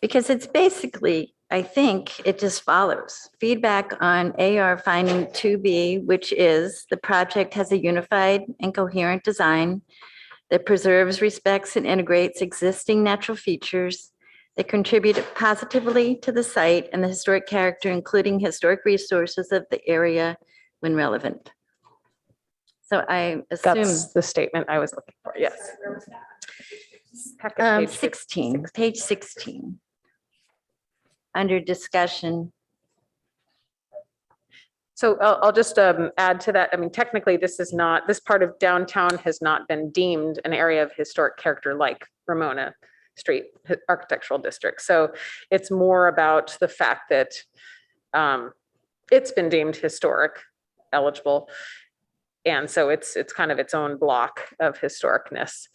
Because it's basically, I think it just follows. Feedback on AR finding 2B, which is the project has a unified and coherent design that preserves, respects, and integrates existing natural features that contribute positively to the site and the historic character, including historic resources of the area when relevant. So I assume. That's the statement I was looking for. Yes. Packet page 16, page 16. Under discussion. So I'll just add to that. I mean, technically, this part of downtown has not been deemed an area of historic character like Ramona Street Architectural District. So it's more about the fact that it's been deemed historic eligible. And so it's kind of its own block of historicness.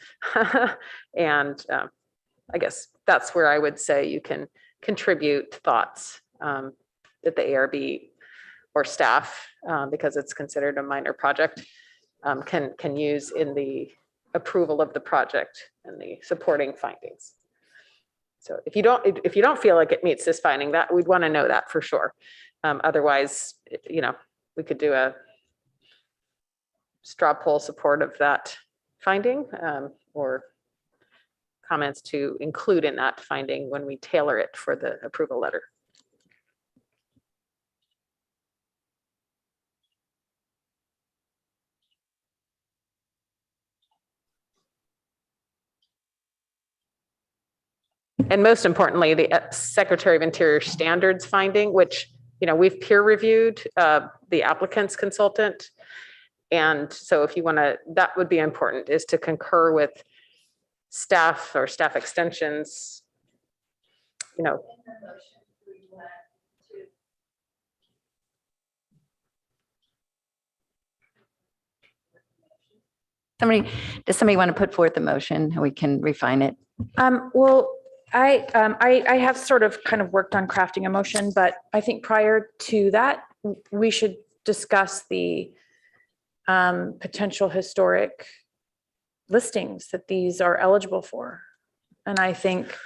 And I guess that's where I would say you can contribute thoughts that the ARB or staff, because it's considered a minor project, can use in the approval of the project and the supporting findings. So if you don't feel like it meets this finding, that we'd want to know that for sure. Otherwise, we could do a straw poll support of that finding, or comments to include in that finding when we tailor it for the approval letter. And most importantly, the Secretary of Interior standards finding, which, we've peer reviewed the applicant's consultant. And so if you want to, that would be important, is to concur with staff or staff extensions, Does somebody want to put forth a motion? We can refine it. Well, I have sort of kind of worked on crafting a motion, but I think prior to that, we should discuss the potential historic listings that these are eligible for. And I think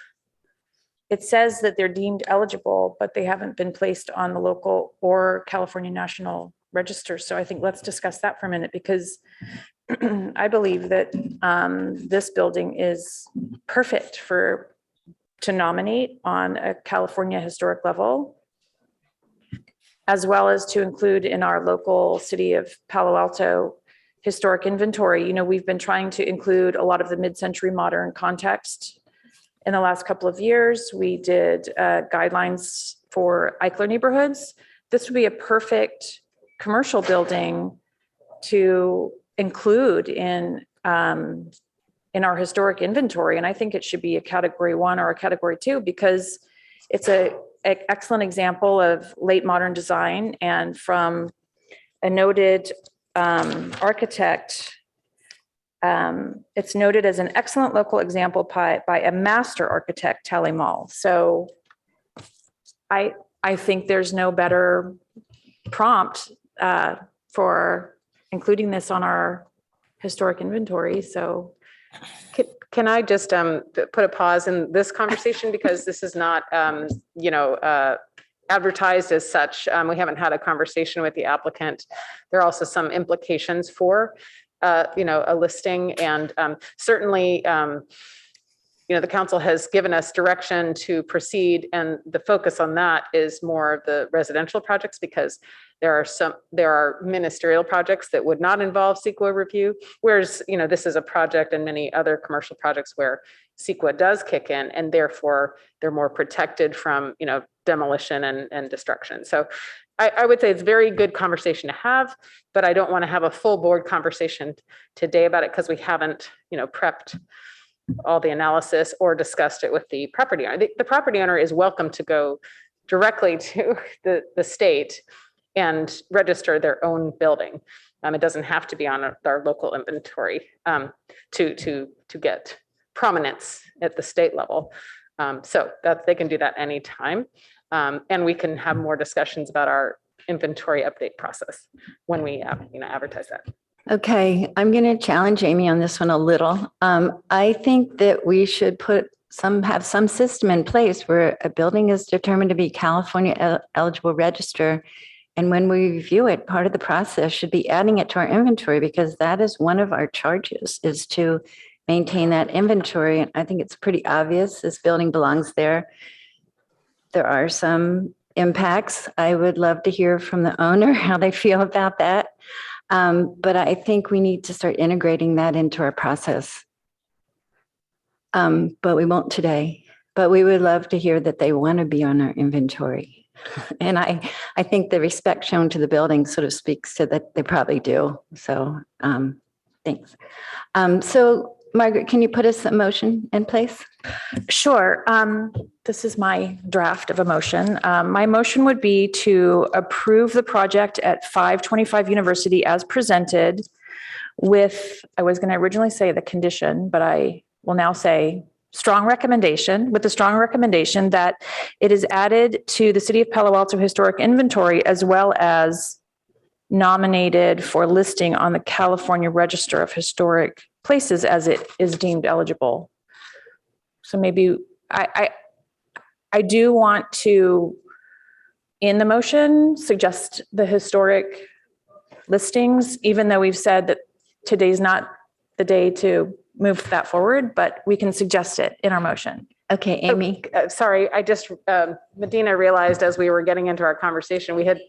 it says that they're deemed eligible, but they haven't been placed on the local or California National Register. So I think let's discuss that for a minute, because I believe that this building is perfect to nominate on a California historic level, as well as to include in our local city of Palo Alto historic inventory. We've been trying to include a lot of the mid-century modern context in the last couple of years. We did guidelines for Eichler neighborhoods. This would be a perfect commercial building to include in our historic inventory. And I think it should be a category 1 or a category 2, because it's an excellent example of late modern design, and from a noted architect, it's noted as an excellent local example by a master architect, Tally Mall. So I think there's no better prompt for including this on our historic inventory. So Can I just put a pause in this conversation because this is not, advertised as such. We haven't had a conversation with the applicant. There are also some implications for, a listing, and certainly, the council has given us direction to proceed, and the focus on that is more of the residential projects because there are ministerial projects that would not involve CEQA review, whereas, this is a project and many other commercial projects where CEQA does kick in, and therefore they're more protected from, demolition and destruction. So I would say it's a very good conversation to have, but I don't want to have a full board conversation today about it because we haven't, prepped all the analysis or discussed it with the property owner. The property owner is welcome to go directly to the state and register their own building. It doesn't have to be on our local inventory to get prominence at the state level. So that they can do that anytime. And we can have more discussions about our inventory update process when we advertise that. Okay, I'm going to challenge Amy on this one a little. I think that we should have some system in place where a building is determined to be California eligible register. And when we review it, part of the process should be adding it to our inventory because that is one of our charges is to maintain that inventory. And I think it's pretty obvious this building belongs there. There are some impacts. I would love to hear from the owner how they feel about that. But I think we need to start integrating that into our process. But we won't today. But we would love to hear that they want to be on our inventory. And I think the respect shown to the building sort of speaks to that they probably do. So thanks. So Margaret, can you put us a motion in place? Sure. This is my draft of a motion. My motion would be to approve the project at 525 University as presented with, I was going to originally say the condition, but I will now say with the strong recommendation that it is added to the City of Palo Alto Historic Inventory as well as nominated for listing on the California Register of Historic Places as it is deemed eligible. So maybe I do want to, in the motion, suggest the historic listings, even though we've said that today's not the day to move that forward, but we can suggest it in our motion. Okay, Amy. Sorry, I just, Medina realized as we were getting into our conversation, we had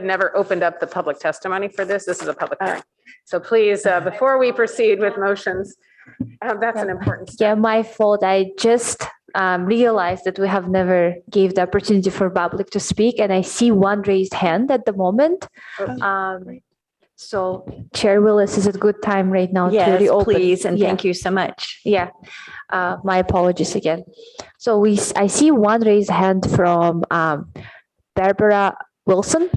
never opened up the public testimony for this. This is a public hearing. So please, before we proceed with motions, that's an important step. Yeah, my fault. I just realized that we have never gave the opportunity for public to speak, and I see one raised hand at the moment. So Chair Willis, is it a good time right now to reopen? Please, and thank you so much. Yeah, my apologies again. So I see one raised hand from Barbara Wilson.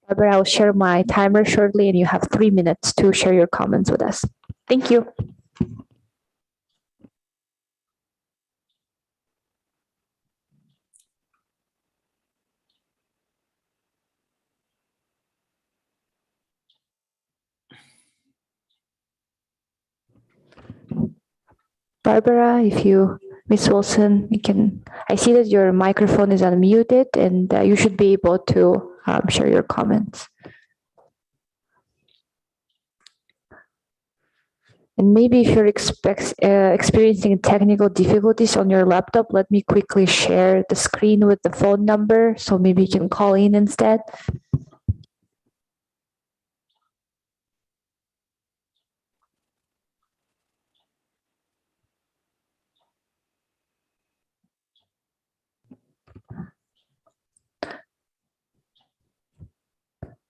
Barbara, I'll share my timer shortly, and you have 3 minutes to share your comments with us. Thank you. Barbara, Ms. Wilson, I see that your microphone is unmuted, and you should be able to share your comments. And maybe if you're experiencing technical difficulties on your laptop, let me quickly share the screen with the phone number, so maybe you can call in instead.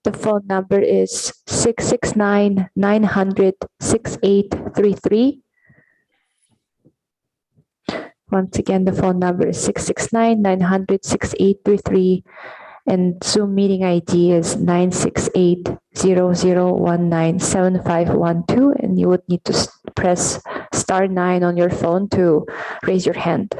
The phone number is 669-900-6833. Once again, the phone number is 669-900-6833 and Zoom meeting ID is 968-0019-7512, and you would need to press *9 on your phone to raise your hand.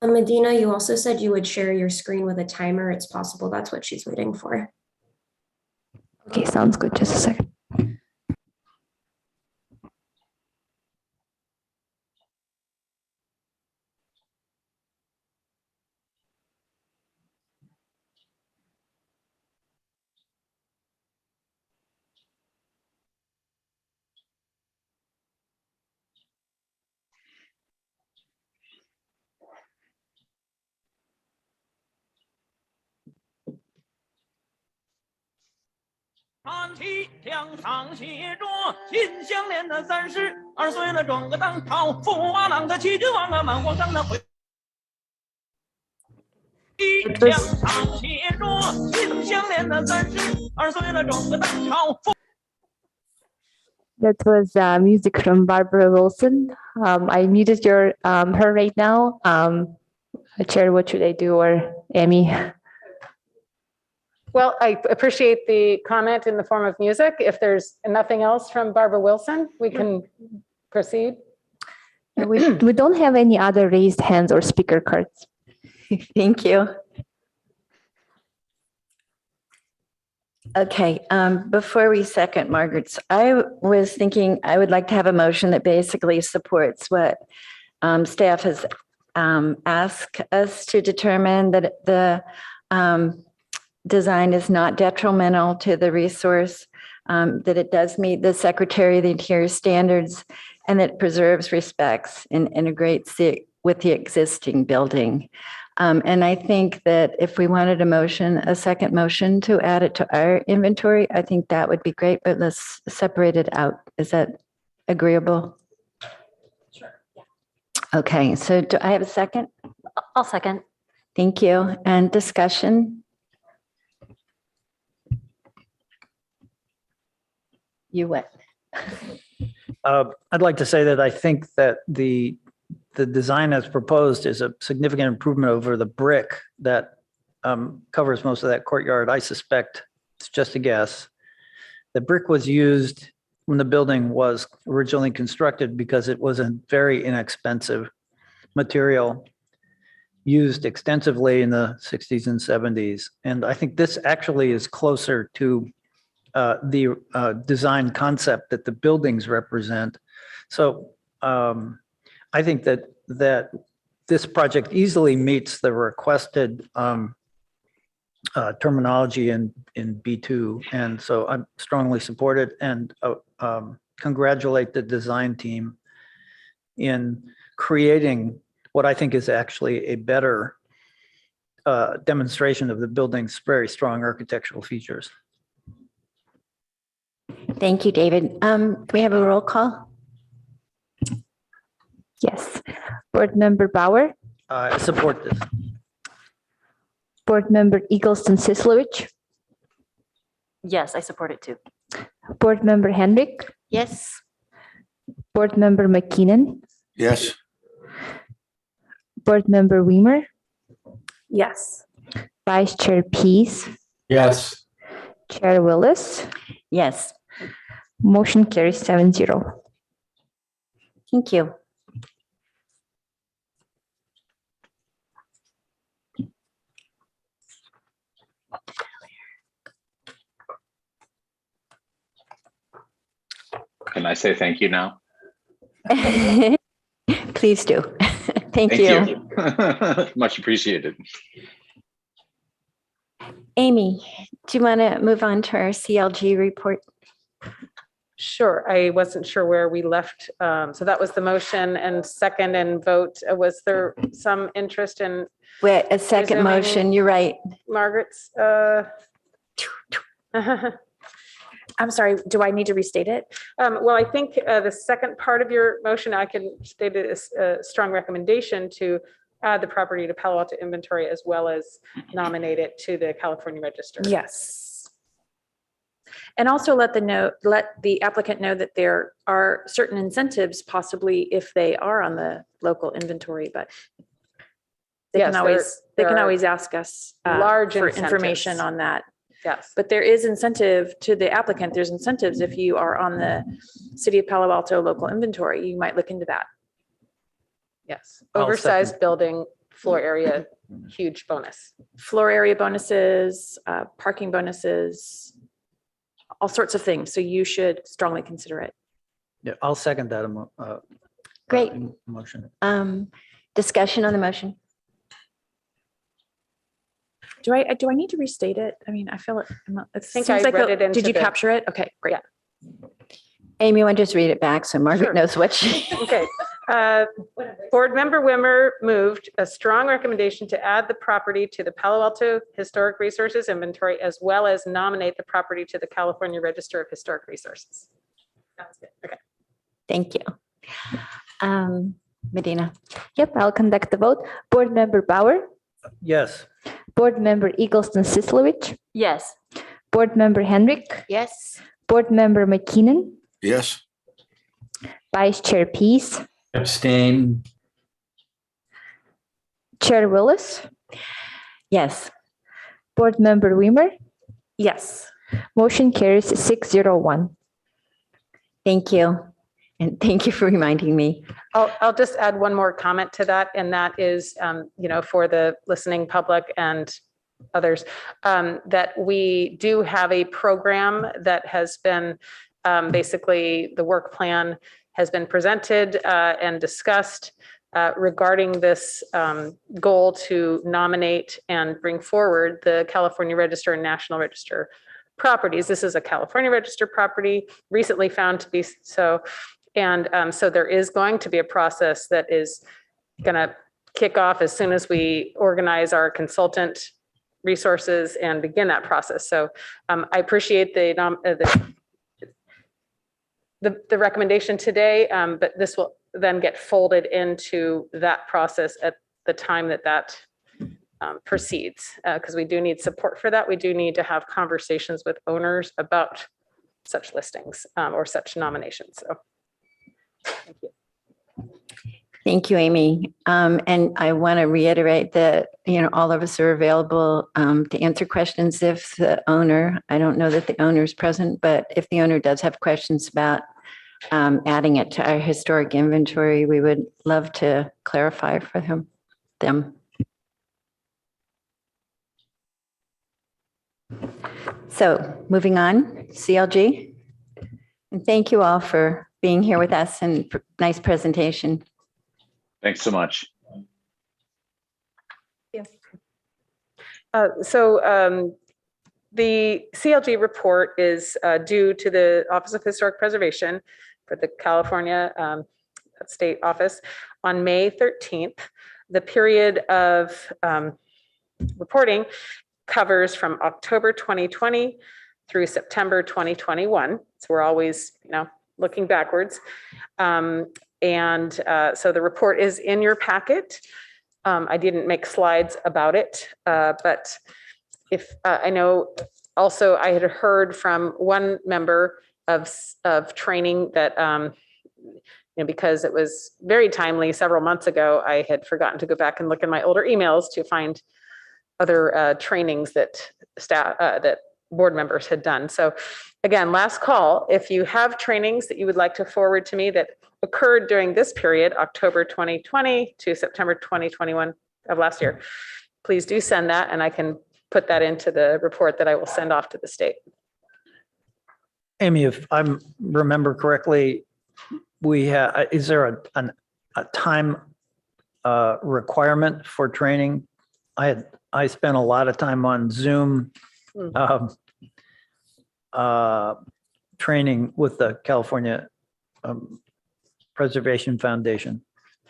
Medina, you also said you would share your screen with a timer. It's possible that's what she's waiting for. Okay, sounds good. Just a second. That was music from Barbara Wilson. I muted her right now. Chair, what should I do, or Amy? Well, I appreciate the comment in the form of music. If there's nothing else from Barbara Wilson, we can proceed. We don't have any other raised hands or speaker cards. Thank you. Okay, before we second Margaret's, I was thinking I would like to have a motion that basically supports what staff has asked us to determine, that the design is not detrimental to the resource, that it does meet the Secretary of the Interior standards, and that it preserves, respects, and integrates it with the existing building. And I think that if we wanted a second motion to add it to our inventory, I think that would be great, but let's separate it out. Is that agreeable? Sure. Yeah. Okay, so do I have a second? I'll second. Thank you. And discussion? You what? I'd like to say that I think that the design as proposed is a significant improvement over the brick that covers most of that courtyard. I suspect, it's just a guess, the brick was used when the building was originally constructed because it was a very inexpensive material used extensively in the 60s and 70s. And I think this actually is closer to the design concept that the buildings represent. So I think that this project easily meets the requested terminology in B2. And so I strongly support it and congratulate the design team in creating what I think is actually a better demonstration of the building's very strong architectural features. Thank you, David. Can we have a roll call? Yes. Board Member Bauer. I support this. Board Member Eagleston-Sislowich. Yes, I support it too. Board Member Henrik. Yes. Board Member McKinnon. Yes. Board Member Weimer. Yes. Vice Chair Pease. Yes. Chair Willis. Yes. Motion carries 7-0. Thank you. Can I say thank you now? Please do. Thank you. Much appreciated. Amy, do you want to move on to our CLG report? Sure. I wasn't sure where we left. So that was the motion and second and vote. Was there some interest in Wait, a second resuming motion, you're right. Margaret's? I'm sorry, do I need to restate it? Well, I think the second part of your motion, I can state it as a strong recommendation to add the property to Palo Alto inventory as well as nominate it to the California Register. Yes. And also let the applicant know that there are certain incentives possibly if they are on the local inventory, but they Yes, can always, they there can are always ask us large for information incentives. on that. Yes. But there is incentive to the applicant. There's incentives if you are on the City of Palo Alto local inventory. You might look into that. Yes. I'll Oversized second. building, floor area, huge bonus. Floor area bonuses, parking bonuses, all sorts of things. So you should strongly consider it. Yeah, I'll second that Great. motion. Discussion on the motion. Do I need to restate it? I mean, I feel it. It think seems I like read it into did you the- capture it? Okay, great. Yeah. Amy, you want to just read it back so Margaret Sure. knows what she. Okay. Board Member Wimmer moved a strong recommendation to add the property to the Palo Alto Historic Resources Inventory, as well as nominate the property to the California Register of Historic Resources. Sounds good. Okay. Thank you. Medina. Yep, I'll conduct the vote. Board Member Bauer, Yes. Board Member Eggleston Sislowich, Yes. Board Member Henrik, Yes. Board Member McKinnon, Yes. Vice Chair Pease, Abstain. Chair Willis, Yes. Board Member Weimer. Yes. Motion carries 601. Thank you. And thank you for reminding me. I'll just add one more comment to that, and that is, for the listening public and others, that we do have a program that has been, basically the work plan has been presented and discussed regarding this goal to nominate and bring forward the California Register and National Register properties. This is a California Register property, recently found to be so. And so there is going to be a process that is going to kick off as soon as we organize our consultant resources and begin that process. So I appreciate the recommendation today, but this will then get folded into that process at the time that proceeds, because we do need support for that. We do need to have conversations with owners about such listings or such nominations. So. Thank you. Thank you, Amy. And I want to reiterate that, all of us are available to answer questions if the owner, I don't know that the owner is present, but if the owner does have questions about adding it to our historic inventory, we would love to clarify for them. So moving on, CLG. And thank you all for being here with us and nice presentation. Thanks so much. The CLG report is due to the Office of Historic Preservation for the California State Office on May 13th. The period of reporting covers from October 2020 through September 2021. So we're always, looking backwards. So the report is in your packet. I didn't make slides about it, but if I know also I had heard from one member of training that, because it was very timely several months ago, I had forgotten to go back and look in my older emails to find other trainings that that board members had done. So again, last call, if you have trainings that you would like to forward to me that occurred during this period, October 2020 to September 2021 of last year, please do send that and I can put that into the report that I will send off to the state. Amy, if I remember correctly, is there a time requirement for training? I spent a lot of time on Zoom training with the California Preservation Foundation.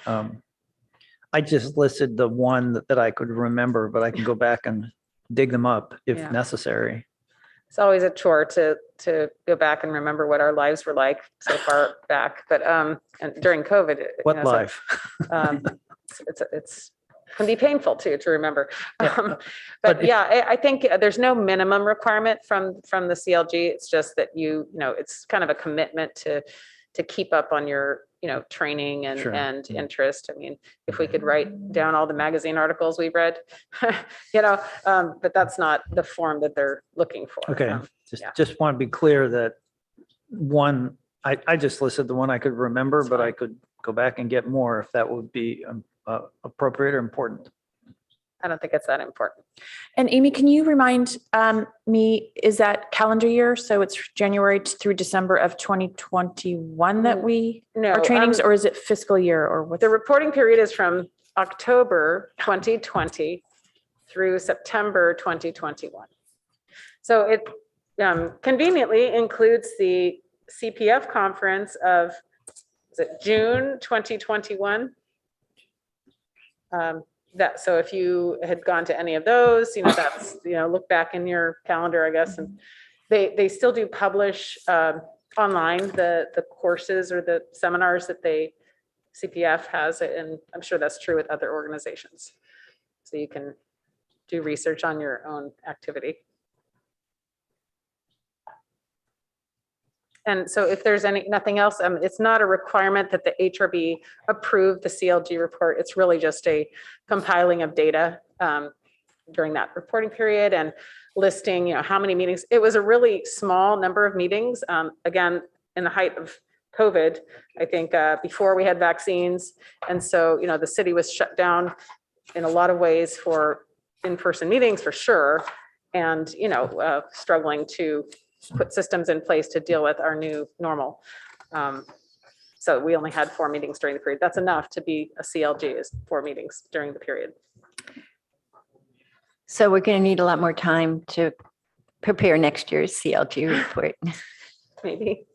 I just listed the one that I could remember, but I can go back and dig them up if necessary. It's always a chore to go back and remember what our lives were like so far back, but and during COVID. What life? It's can be painful too, to remember. Yeah. But if- yeah, I think there's no minimum requirement from the CLG. It's just that it's kind of a commitment to keep up on your, training and, Sure. and interest. I mean, if we could write down all the magazine articles we've read, but that's not the form that they're looking for. Okay, yeah. just want to be clear that one, I just listed the one I could remember, but I could go back and get more if that would be appropriate or important. I don't think it's that important. And Amy, can you remind me, is that calendar year? So it's January through December of 2021 that we are trainings, or is it fiscal year or what? The reporting period is from October 2020 through September 2021. So it conveniently includes the CPF conference of, is it June 2021? So if you had gone to any of those, that's, look back in your calendar, I guess. And they still do publish online the courses or the seminars that CPF has, and I'm sure that's true with other organizations. So you can do research on your own activity. And so if there's nothing else, it's not a requirement that the HRB approve the CLG report. It's really just a compiling of data during that reporting period and listing, how many meetings. It was a really small number of meetings. Again, in the height of COVID, I think before we had vaccines. And so, the city was shut down in a lot of ways for in-person meetings for sure. And, struggling to put systems in place to deal with our new normal. So we only had 4 meetings during the period. That's enough to be a CLG, is 4 meetings during the period. So we're going to need a lot more time to prepare next year's CLG report. Maybe.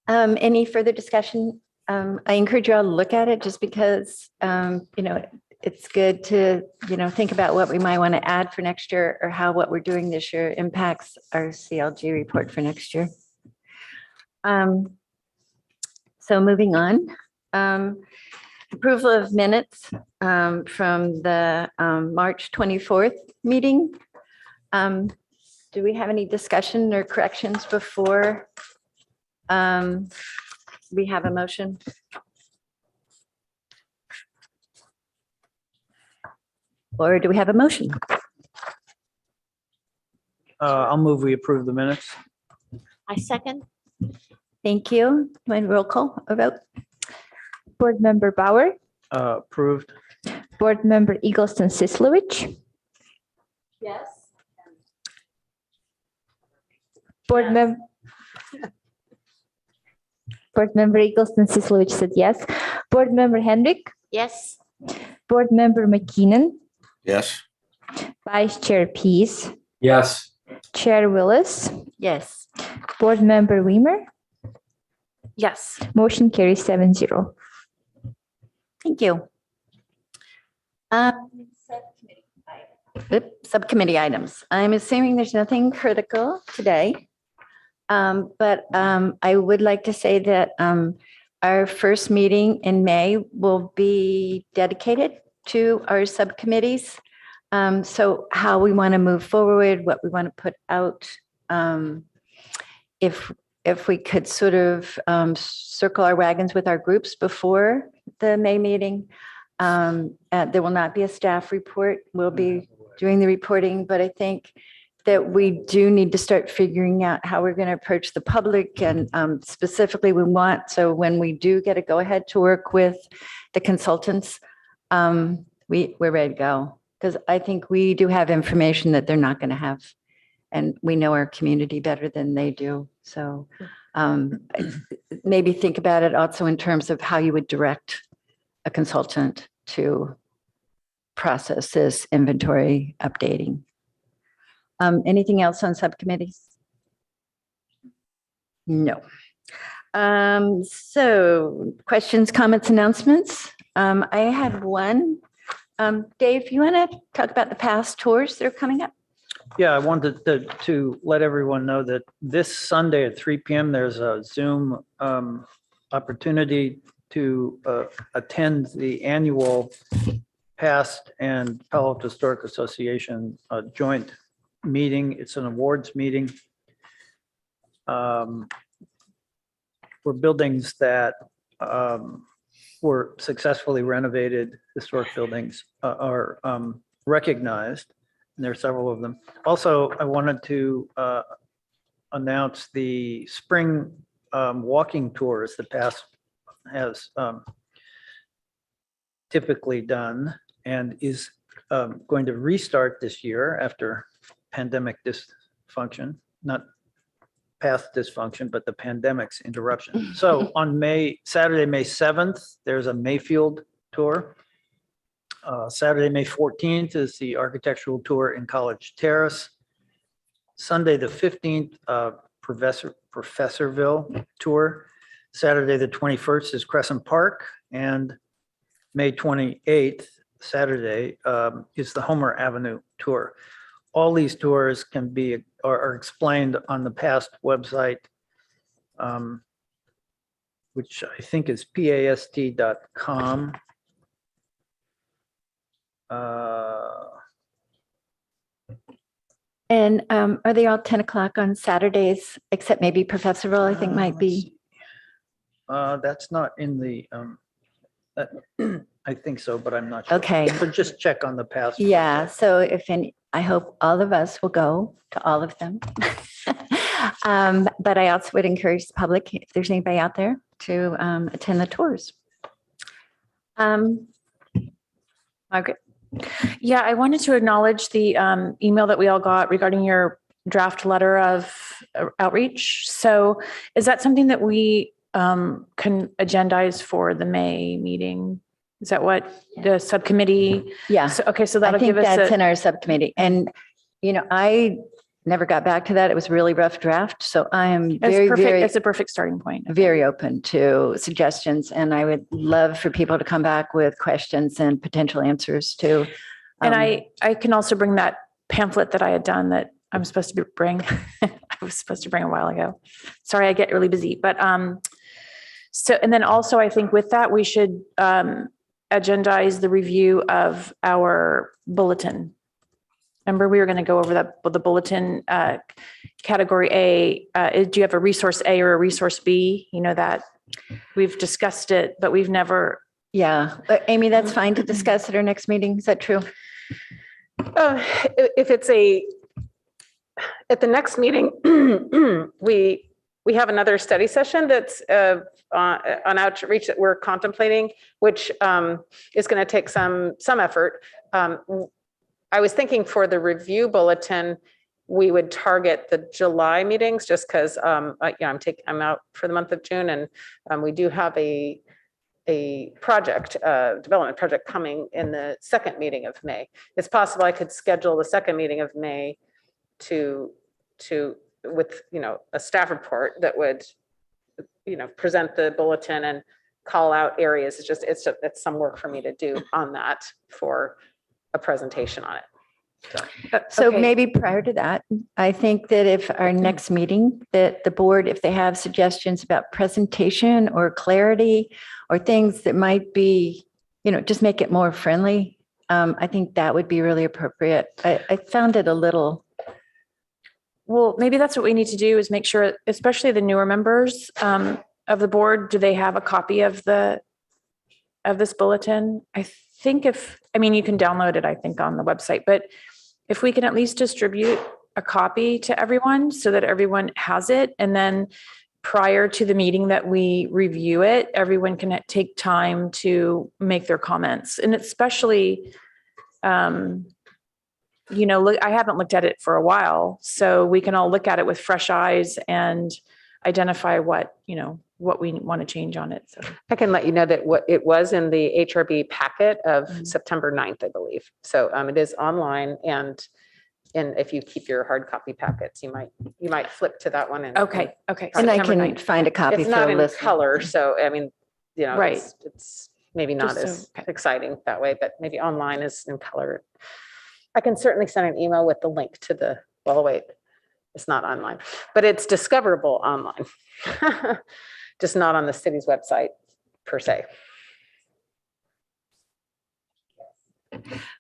Any further discussion? I encourage you all to look at it just because, it's good to, think about what we might want to add for next year or how what we're doing this year impacts our CLG report for next year. So moving on, approval of minutes from the March 24th meeting. Do we have any discussion or corrections before we have a motion? Or do we have a motion? I'll move we approve the minutes. I second. Thank you. My roll call, a vote. Board Member Bauer, Approved. Board Member Eggleston Sislowich, Yes. Board Member Eggleston Sislowich said yes. Board Member Hendrick, Yes. Board Member McKeenan, Yes. Vice Chair Pease, Yes. Chair Willis, Yes. Board Member Weimer, Yes. motion carries 7-0. Thank you. Subcommittee items. I'm assuming there's nothing critical today. But I would like to say that our first meeting in May will be dedicated to our subcommittees. So how we want to move forward, what we want to put out. If we could sort of circle our wagons with our groups before the May meeting. There will not be a staff report. We'll be doing the reporting, but I think that we do need to start figuring out how we're going to approach the public and specifically we want, so when we do get a go ahead to work with the consultants, we're ready to go. Because I think we do have information that they're not going to have. And we know our community better than they do. So maybe think about it also in terms of how you would direct a consultant to process this inventory updating. Anything else on subcommittees? No. So questions, comments, announcements? I had one. Dave, you want to talk about the past tours that are coming up? Yeah, I wanted to let everyone know that this Sunday at 3 p.m. there's a Zoom opportunity to attend the annual PAST and Palo Alto Historic Association joint meeting. It's an awards meeting for buildings that were successfully renovated. Historic buildings are recognized, and there are several of them. Also, I wanted to announce the spring walking tours that PAST has typically done and is going to restart this year after pandemic dysfunction, not past dysfunction, but the pandemic's interruption. So on Saturday, May 7th, there's a Mayfield tour. Saturday, May 14th is the architectural tour in College Terrace. Sunday, the 15th, Professorville tour. Saturday, the 21st is Crescent Park, and May 28th, Saturday, is the Homer Avenue tour. All these tours are explained on the PAST website, which I think is past.com. And are they all 10 o'clock on Saturdays, except maybe Professorville, I think might be? That's not in the, I think so, but I'm not sure. Okay. So just check on the PAST. Yeah, so if any, I hope all of us will go to all of them. But I also would encourage the public, if there's anybody out there, to attend the tours. Margaret? Yeah, I wanted to acknowledge the email that we all got regarding your draft letter of outreach. So is that something that we can agendize for the May meeting? Is that what the subcommittee? Yeah. So, okay, so that'll I think give us that's in our subcommittee. And, you know, I never got back to that. It was a really rough draft. So I am it's a perfect starting point. Very open to suggestions. And I would love for people to come back with questions and potential answers too. And I can also bring that pamphlet that I had done that I'm supposed to bring. I was supposed to bring a while ago. Sorry, I get really busy. But so, and then also I think with that, we should agendize the review of our bulletin. Remember, we were going to go over the bulletin category A. Do you have a resource A or a resource B? You know that we've discussed it, but we've never. Yeah. Amy, that's fine to discuss at our next meeting. Is that true? If it's at the next meeting, we have another study session that's on outreach that we're contemplating, which is going to take some effort. I was thinking for the review bulletin, we would target the July meetings just because I'm out for the month of June, and we do have a development project coming in the second meeting of May. It's possible I could schedule the second meeting of May with a staff report that would present the bulletin and call out areas. It's some work for me to do on that for a presentation on it. So Okay. maybe prior to that, I think that if our next meeting, that the board, if they have suggestions about presentation or clarity or things that might be, just make it more friendly, I think that would be really appropriate. I found it a little. Well, maybe that's what we need to do is make sure, especially the newer members of the board, do they have a copy of this bulletin? I think you can download it, I think, on the website, but if we can at least distribute a copy to everyone so that everyone has it, and then prior to the meeting that we review it, everyone can take time to make their comments. And especially, I haven't looked at it for a while, so we can all look at it with fresh eyes and identify what we want to change on it. So I can let you know that what it was in the HRB packet of September 9th, I believe. So it is online, and if you keep your hard copy packets, you might flip to that one. Okay. And I can find a copy. It's not for in listener. color, so Right. It's maybe not Just as exciting that way, but maybe online is in color. I can certainly send an email with the link to it's not online, but it's discoverable online. Just not on the city's website. per se.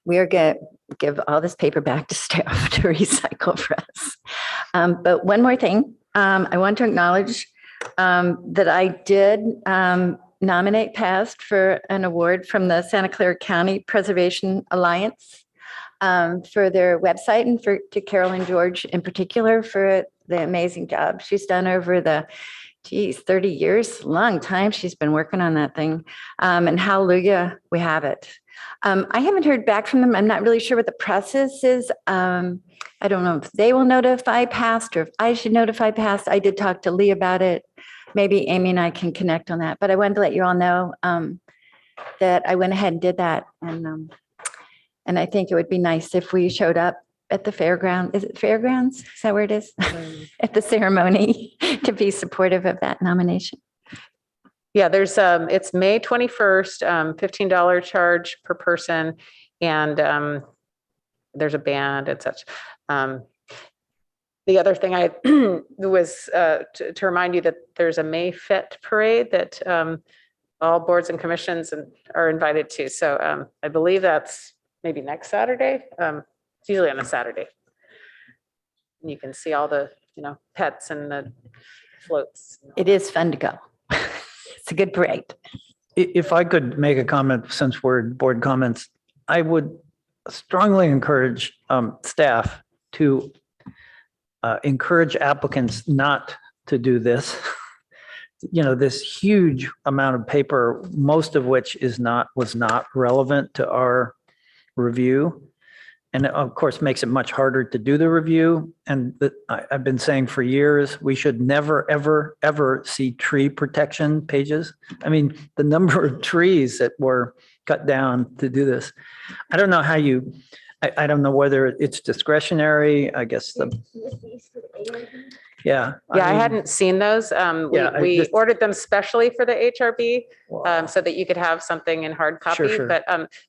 We are going to give all this paper back to staff to recycle for us. But one more thing, I want to acknowledge that I did nominate past for an award from the Santa Clara County Preservation Alliance for their website, and to Carolyn George in particular for the amazing job she's done over the 30 years, long time she's been working on that thing. And hallelujah, we have it. I haven't heard back from them. I'm not really sure what the process is. I don't know if they will notify past or if I should notify past. I did talk to Lee about it. Maybe Amy and I can connect on that, but I wanted to let you all know that I went ahead and did that. And I think it would be nice if we showed up at the fairground. Is it fairgrounds? Is that where it is? At the ceremony to be supportive of that nomination. Yeah, there's it's May 21st, $15 charge per person, and there's a band and such. The other thing I was to remind you that there's a May Fit parade that all boards and commissions are invited to. So I believe that's maybe next Saturday. It's usually on a Saturday. And you can see all the pets and the floats. It is fun to go. It's a good parade. If I could make a comment, since we're board comments, I would strongly encourage staff to encourage applicants not to do this. This huge amount of paper, most of which was not relevant to our review. And it, of course, makes it much harder to do the review. And I've been saying for years, we should never, ever, ever see tree protection pages. I mean, the number of trees that were cut down to do this. I don't know how I don't know whether it's discretionary, I guess yeah. I hadn't seen those. We ordered them specially for the HRB so that you could have something in hard copy. Sure. But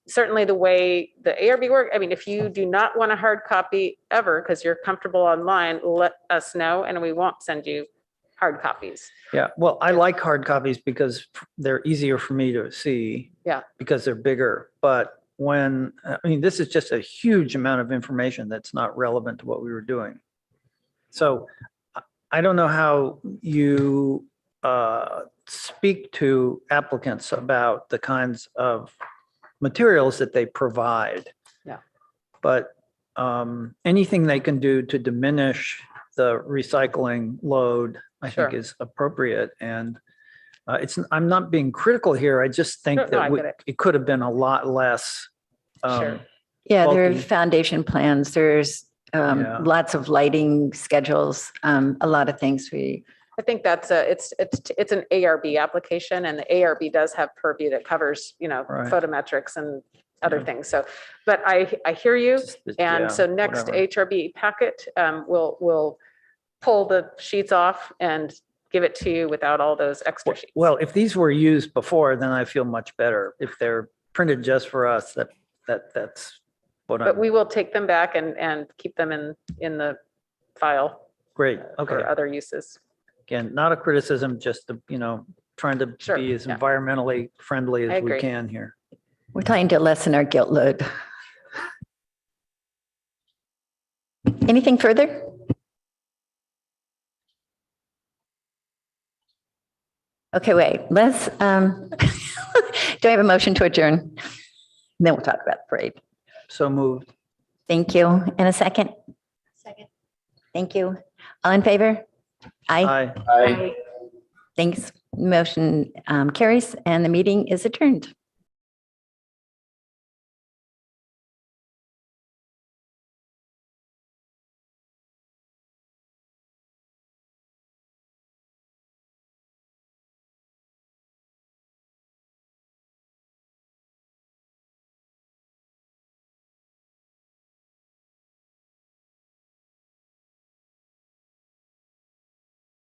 certainly the way the ARB work, I mean, if you do not want a hard copy ever because you're comfortable online, let us know and we won't send you hard copies. Yeah, well, I like hard copies because they're easier for me to see. Yeah. Because they're bigger. But this is just a huge amount of information that's not relevant to what we were doing. So I don't know how you speak to applicants about the kinds of materials that they provide. Yeah. But anything they can do to diminish the recycling load, I think is appropriate. And I'm not being critical here. I just think it could have been a lot less. Sure. Yeah, there are foundation plans. There's lots of lighting schedules, a lot of things. I think that's it's an ARB application, and the ARB does have purview that covers, photometrics and other things. So, but I hear you. And so next HRB packet, we'll pull the sheets off and give it to you without all those extra sheets. Well, if these were used before, then I feel much better. If they're printed just for us, that's what But we will take them back and keep them in the file. Great. Okay. For other uses. Again, not a criticism, just trying to be as environmentally friendly as we can here. We're trying to lessen our guilt load. Anything further? Okay, wait, let's, do I have a motion to adjourn? Then we'll talk about the parade. So moved. Thank you. And a second? Second. Thank you. All in favor? Aye. Aye. Thanks. Motion carries and the meeting is adjourned.